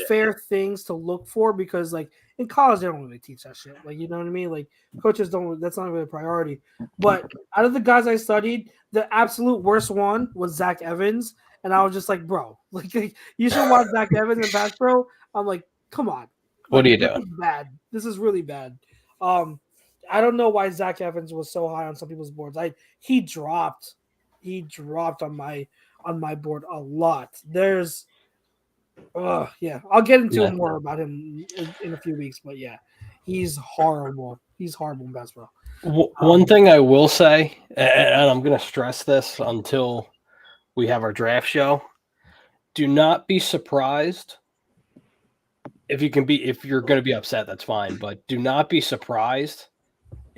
fair things to look for because like in college they don't really teach that shit. Like you know what I mean? Like coaches don't. That's not really a priority. But out of the guys I studied, the absolute worst one was Zach Evans. And I was just like, bro, like you should watch Zach Evans and pass pro. I'm like, come on. What are you doing? Bad. This is really bad. I don't know why Zach Evans was so high on some people's boards. He dropped on my board a lot. There's I'll get into more about him in a few weeks, but yeah, he's horrible. He's horrible in basketball. One thing I will say, and I'm going to stress this until we have our draft show. Do not be surprised if you're going to be upset, that's fine. But do not be surprised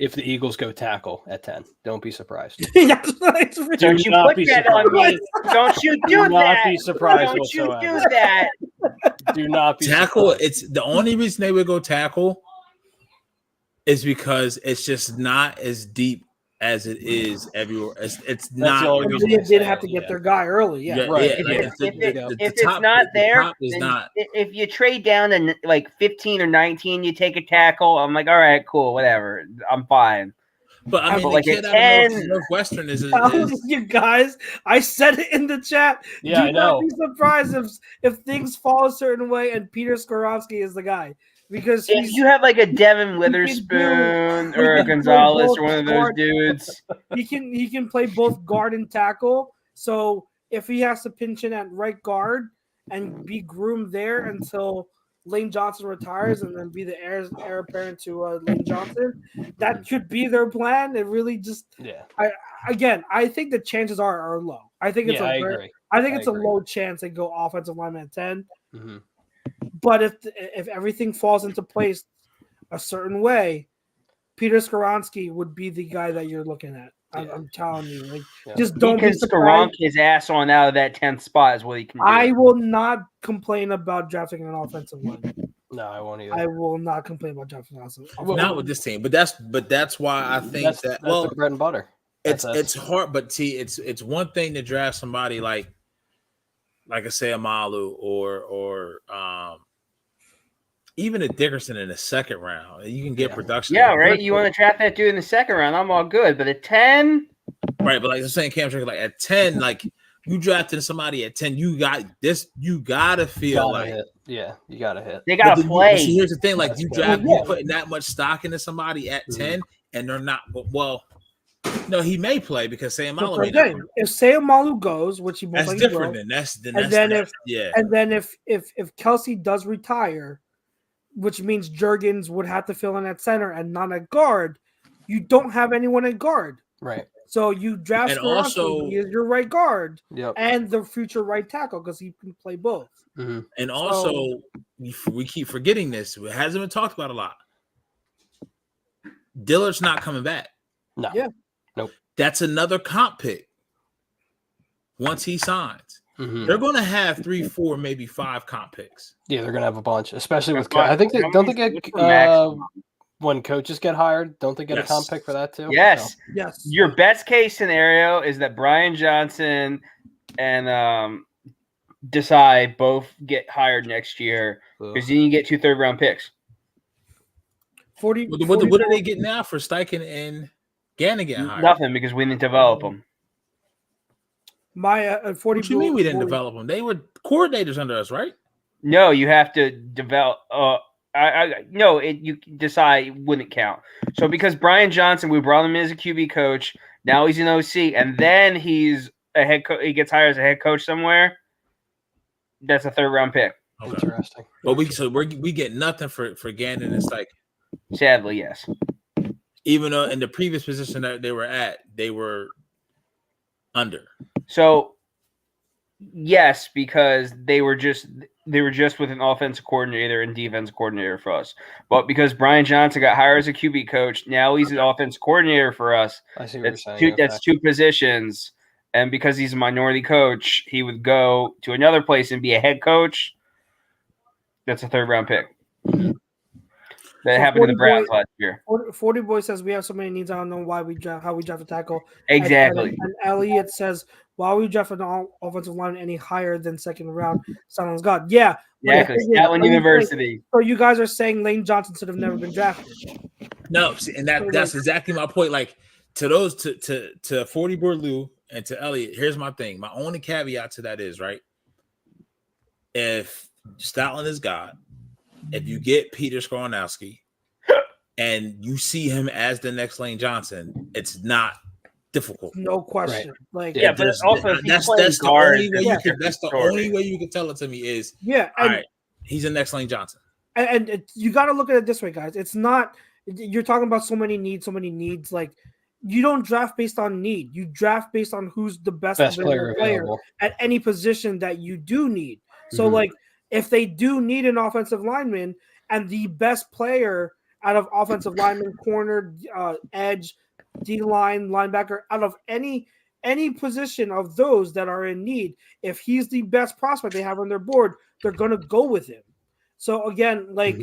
if the Eagles go tackle at 10. Don't be surprised. Don't you put that on me. Don't you do that. Not be surprised Don't whatsoever. you do that. Do not be tackle. surprised. It's the only reason they would go tackle is because it's just not as deep as it is everywhere. It's not. They did have to get their guy early. Yeah, right. If it's not there, if you trade down to like 15 or 19, you take a tackle. I'm like, all right, cool, whatever. I'm fine. But I mean, like the kid at out 10, of Northwestern is you guys. I said it in the chat. Yeah, I know. Not be surprised if things fall a certain way and Peter Skoronski is the guy. Because if you have like a Devin Witherspoon or a Gonzalez or one of those dudes, he can play both guard and tackle. So if he has to pinch in at right guard and be groomed there until Lane Johnson retires and then be the heir apparent to Lane Johnson, that could be their plan. It really just I think the chances are low. I think it's a low chance they go offensive lineman at 10. Mm-hmm. But if everything falls into place a certain way, Peter Skoronski would be the guy that you're looking at. I'm telling you, just don't be surprised. His ass on out of that 10th spot is what he can do. I will not complain about drafting an offensive line. No, I won't either. I will not complain about drafting an offensive line. Not with this team, but that's why I think that's the bread and butter. It's hard, but see, it's one thing to draft somebody like I say Amalu or even a Dickerson in the second round. You can get production. Yeah, right. You want to draft that dude in the second round, I'm all good. But at 10, right? But like I'm saying, Cam, like at 10, like you drafted somebody at 10, you got this. You gotta feel like hit. Yeah, you gotta hit. They gotta play. See, here's the thing: like you putting that much stock into somebody at 10, and they're not. Well, no, he may play because Sam Malu may not. If Sam Malu goes, which he most that's different. Then if Kelsey does retire, which means Juergens would have to fill in at center and not at guard, you don't have anyone at guard. Right. So you draft And Skoronski, also- he is your right guard Yep. and the future right tackle because he can play both. Mm-hmm. And also, we keep forgetting this. It hasn't been talked about a lot. Dillard's not coming back. No. Yeah. Nope. That's another comp pick. Once he signs, Mm-hmm. they're going to have 3, 4, maybe 5 comp picks. Yeah, they're gonna have a bunch, especially with. That's why- I think they how don't they many- get what's the maximum? when coaches get hired. Don't they get Yes. a comp pick for that too? Yes. Yes. Your best case scenario is that Brian Johnson and Desai both get hired next year So, because then you get 2 third-round picks. 40, What do 44 they get now for Steichen and Gannon getting hired? Nothing because we didn't develop them. My 40. What you mean we didn't 40 develop them? They were coordinators under us, right? No, you have to develop. You Desai wouldn't count. So because Brian Johnson, we brought him in as a QB coach. Now he's an OC, and then he's a head coach. He gets hired as a head coach somewhere. That's a third-round pick. Okay. Interesting. But we get nothing for Gannon and Steichen. Sadly, yes. Even though in the previous position that they were at, they were under. So yes, because they were just with an offensive coordinator and defensive coordinator for us. But because Brian Johnson got hired as a QB coach, now he's an offensive coordinator for us. I see what you're That's saying. that's 2 positions. And because he's a minority coach, he would go to another place and be a head coach. That's a third-round pick. That So happened to the 40 Browns boy- last year. 40 boy says we have so many needs. I don't know why how we draft a tackle. Exactly. And Elliot says why we draft an offensive line any higher than second round. Sounds God. Yeah. Yeah, but because again, Scotland let me University. So you guys are saying Lane Johnson should have never been drafted. No, see, and that's exactly my point. Like to those to 40 Lou and to Elliot, here's my thing. My only caveat to that is right. If Stoutland is God, if you get Peter Skoronski and you see him as the next Lane Johnson, it's not difficult. No question. Like Yeah, but also if he's playing that's the guard, only way that's you a can different that's the story. only way you can tell it to me is yeah, all and right, he's the next Lane Johnson. and you got to look at it this way, guys. It's not you're talking about so many needs. Like you don't draft based on need. You draft based on who's the best player available at any position that you do need. So, Mhm. like, if they do need an offensive lineman and the best player out of offensive lineman, corner, edge, D-line, linebacker, out of any position of those that are in need, if he's the best prospect they have on their board, they're going to go with him. So, again, like,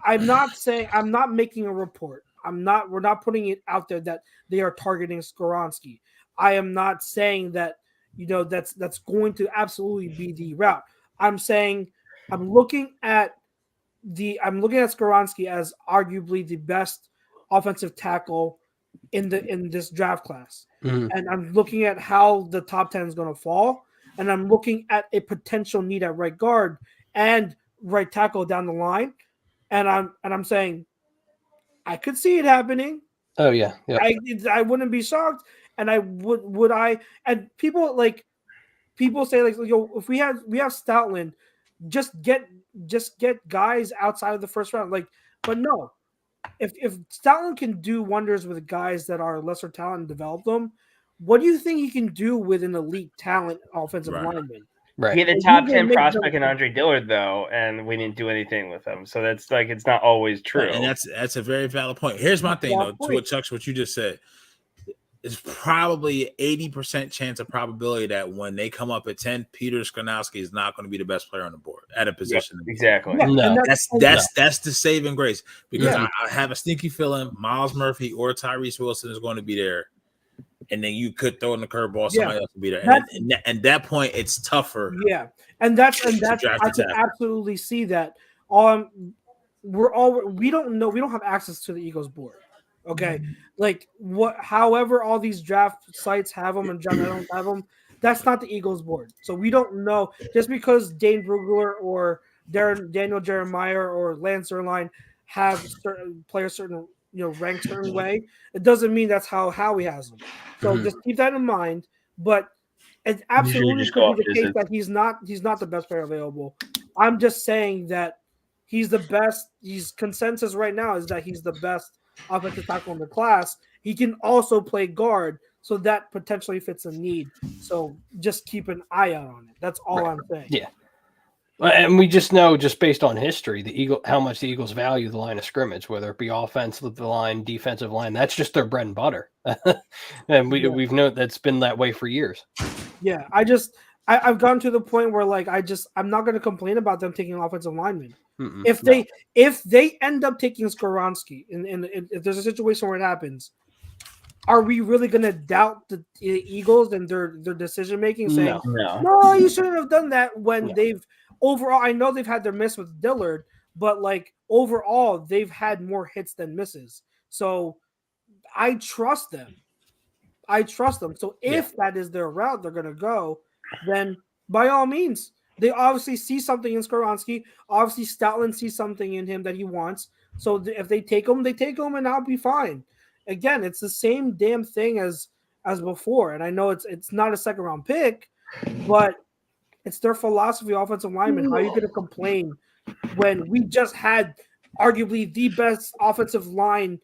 I'm not making a report. We're not putting it out there that they are targeting Skoronski. I am not saying that, that's going to absolutely be the route. I'm saying I'm looking at Skoronski as arguably the best offensive tackle in this draft class. Mhm. And I'm looking at how the top 10 is going to fall, and I'm looking at a potential need at right guard and right tackle down the line, and I'm saying I could see it happening. Oh yeah, yeah. I wouldn't be shocked, and I would I and people say like, if we have Stoutland, just get guys outside of the first round, like, but no, if Stoutland can do wonders with guys that are lesser talent and develop them, what do you think he can do with an elite talent offensive lineman? Right. He had a You top can 10 make prospect them- in Andre Dillard, though, and we didn't do anything with him. So that's like, it's not always true. And that's a very valid point. Here's my thing, though, to what Chuck's, what you just said. It's probably 80% chance of probability that when they come up at 10, Peter Skoronski is not going to be the best player on the board at a position. Exactly. Yeah, No. and That's the saving grace, because I have a sneaky feeling Miles Murphy or Tyrese Wilson is going to be there, and then you could throw in the curveball, somebody else will be there. And at that point, it's tougher. Yeah, and that's draft I can attack. absolutely see that. We don't know. We don't have access to the Eagles board. Okay, like however all these draft sites have them and John don't have them, that's not the Eagles board. So we don't know, just because Dane Brugler or Daniel Jeremiah or Lance Erline have certain players ranked certain way, it doesn't mean that's how Howie has them. So just keep that in mind. But it absolutely could be the case that he's not the best player available. I'm just saying that he's the best. He's consensus right now is that he's the best offensive tackle in the class, he can also play guard. So that potentially fits a need. So just keep an eye out on it. That's all I'm saying. Yeah. And we just know, just based on history, how much the Eagles value the line of scrimmage, whether it be offensive line, defensive line. That's just their bread and butter, and we've known that's been that way for years. Yeah, I've gone to the point where like I'm not going to complain about them taking offensive linemen. If they end up taking Skoronski, and if there's a situation where it happens, are we really going to doubt the Eagles and their decision making? Saying no, you shouldn't have done that when they've. Overall, I know they've had their miss with Dillard, but like overall, they've had more hits than misses. So I trust them. So if that is their route they're going to go, then by all means, they obviously see something in Skoronski. Obviously, Stoutland sees something in him that he wants. So if they take him, and I'll be fine. Again, it's the same damn thing as before. And I know it's not a second round pick, but it's their philosophy, offensive lineman. How are you going to complain when we just had arguably the best offensive line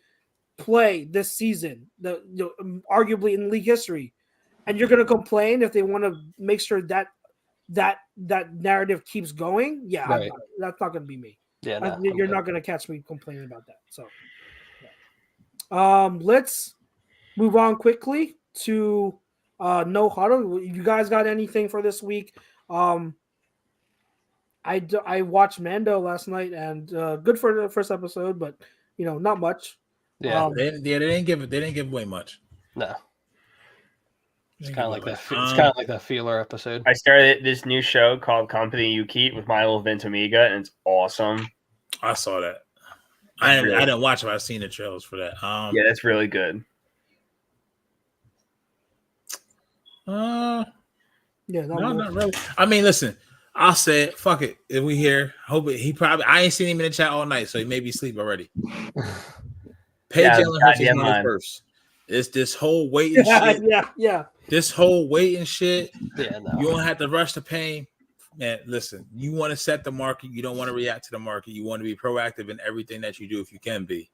play this season, arguably in league history, and you're going to complain if they want to make sure that narrative keeps going? Yeah, right. That's not going to be me. Yeah, no, you're not going to catch me complaining about that. So, let's move on quickly to no huddle. You guys got anything for this week? I watched Mando last night, and good for the first episode, but not much. Yeah, they didn't give away much. No, it's kind of like that. It's kind of like that feeler episode. I started this new show called Company You Keep with Milo Ventimiglia, and it's awesome. I saw that. I didn't watch it. But I've seen the trailers for that. Yeah, that's really good. Yeah, not really. I mean, listen, I'll say it. Fuck it. If we here, hope it. He probably. I ain't seen him in the chat all night, so he may be asleep already. Pay Jalen Hurts his money first. It's this whole waiting shit. Yeah. This whole waiting shit. Yeah, no. You don't have to rush to pay. Man, listen. You want to set the market. You don't want to react to the market. You want to be proactive in everything that you do if you can be.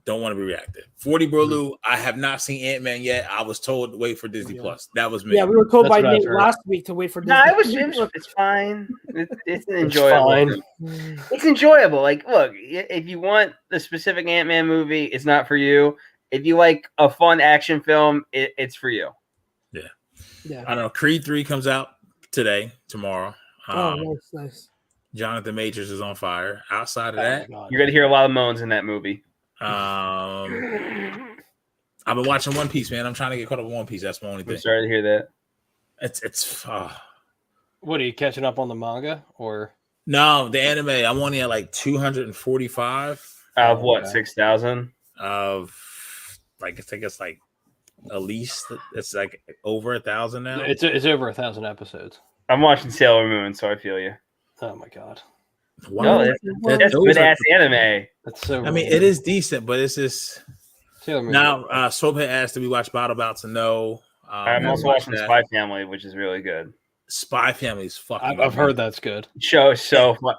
Don't want to be reactive. 40 Burlou, I have not seen Ant-Man yet. I was told to wait for Disney Plus. That was me. Yeah, we were told by Nate last week to wait for Disney. No, it's fine. It's enjoyable. It's enjoyable. Like, look, if you want the specific Ant-Man movie, it's not for you. If you like a fun action film, it's for you. Yeah. I don't know. Creed 3 comes out tomorrow. Nice. Jonathan Majors is on fire. Outside of that, you're going to hear a lot of moans in that movie. I've been watching One Piece, man. I'm trying to get caught up with One Piece. That's my only thing. I'm sorry to hear that. It's What are you catching up on the manga or no the anime? I'm only at like 245 out of what 6,000 of like I think it's like at least it's like over 1,000 now. It's over 1,000 episodes. I'm watching Sailor Moon, so I feel you. Oh my god. Wow, that's good ass anime. That's so. I mean, it is decent, but it's just Sailor Moon. now. Soaphead asked, "Did we watch Battle About to Know?" I'm also watching Spy Family, which is really good. Spy Family is fucking. I've heard that's good. Show is so fun.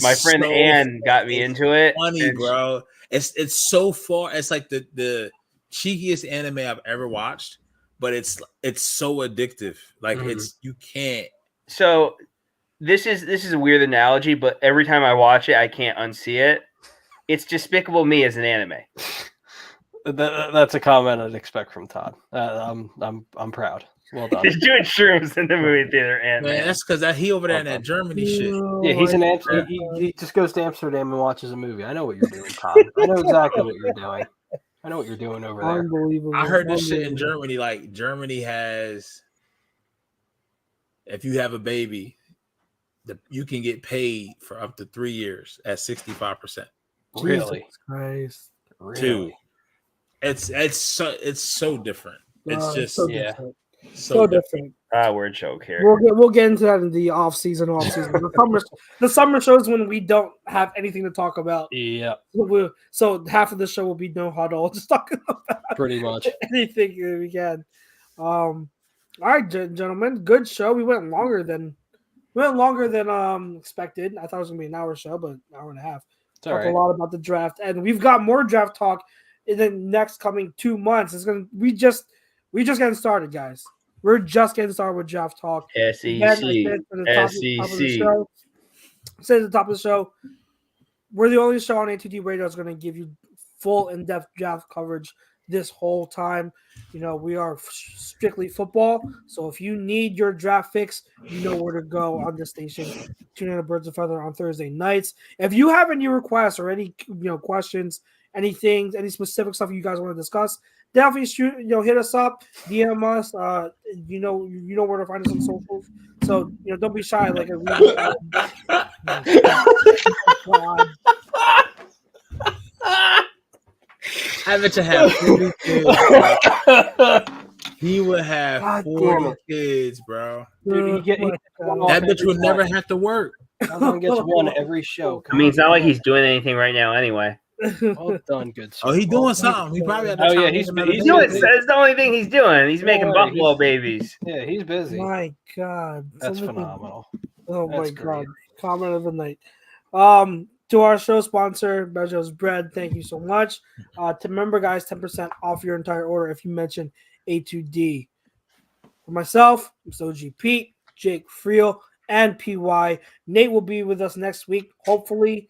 My friend Ann got me into it. Funny, bro. It's so far. It's like the cheekiest anime I've ever watched, but it's so addictive. Like it's you can't. So. This is a weird analogy, but every time I watch it, I can't unsee it. It's Despicable Me as an anime. That's a comment I'd expect from Todd. I'm proud. Well done. He's doing shrooms in the movie theater, and man, that's because he over there in that Germany shit. Yeah, he's an he just goes to Amsterdam and watches a movie. I know what you're doing, Todd. I know exactly what you're doing. I know what you're doing over there. Unbelievable. I heard this shit in Germany. Like Germany has, if you have a baby. You can get paid for up to 3 years at 65%. Really? Christ. Really? It's so different. It's just so different. Word joke here. We'll get into that in the off season. The summer shows when we don't have anything to talk about. Yeah. So half of the show will be no huddle, just talking about pretty much anything we can. All right, gentlemen, good show. We went longer than expected. I thought it was gonna be an hour show, but an hour and a half. It's all Talk a right. lot about the draft, and we've got more draft talk in the next coming 2 months. We just getting started, guys. We're just getting started with draft talk. Again, I SEC. said at the top of the SEC. show. Say at the top of the show, we're the only show on A2D Radio that's going to give you full in-depth draft coverage this whole time. You know, we are strictly football, so if you need your draft fix, you know where to go on this station. Tune in to Birds of Feather on Thursday nights. If you have any requests or any questions, anything, any specific stuff you guys want to discuss, definitely hit us up, DM us. You know where to find us on socials. So don't be shy. Like I bet you have 40 kids. He would have God 40 kids, bro. Dude, That bitch would never have to work. Everyone gets one every show. I mean, it's not like he's doing anything right now anyway. Well done, good sir. Oh, he's doing something. He probably had to Oh, yeah, chop he's another He's baby. doing, that's the only thing he's doing. He's making worry, buffalo babies. Yeah, he's busy. My God, That's phenomenal. Oh That's my great. God, comment of the night. To our show sponsor, Bejo's Bread, thank you so much. To remember, guys, 10% off your entire order if you mention A2D. For myself, Mr. OG Pete, Jake Friel, and PY. Nate will be with us next week, hopefully.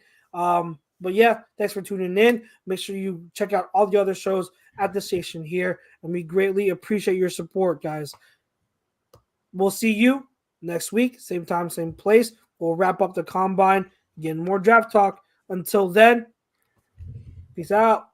But yeah, thanks for tuning in. Make sure you check out all the other shows at the station here, and we greatly appreciate your support, guys. We'll see you next week, same time, same place. We'll wrap up the combine, get more draft talk. Until then, peace out.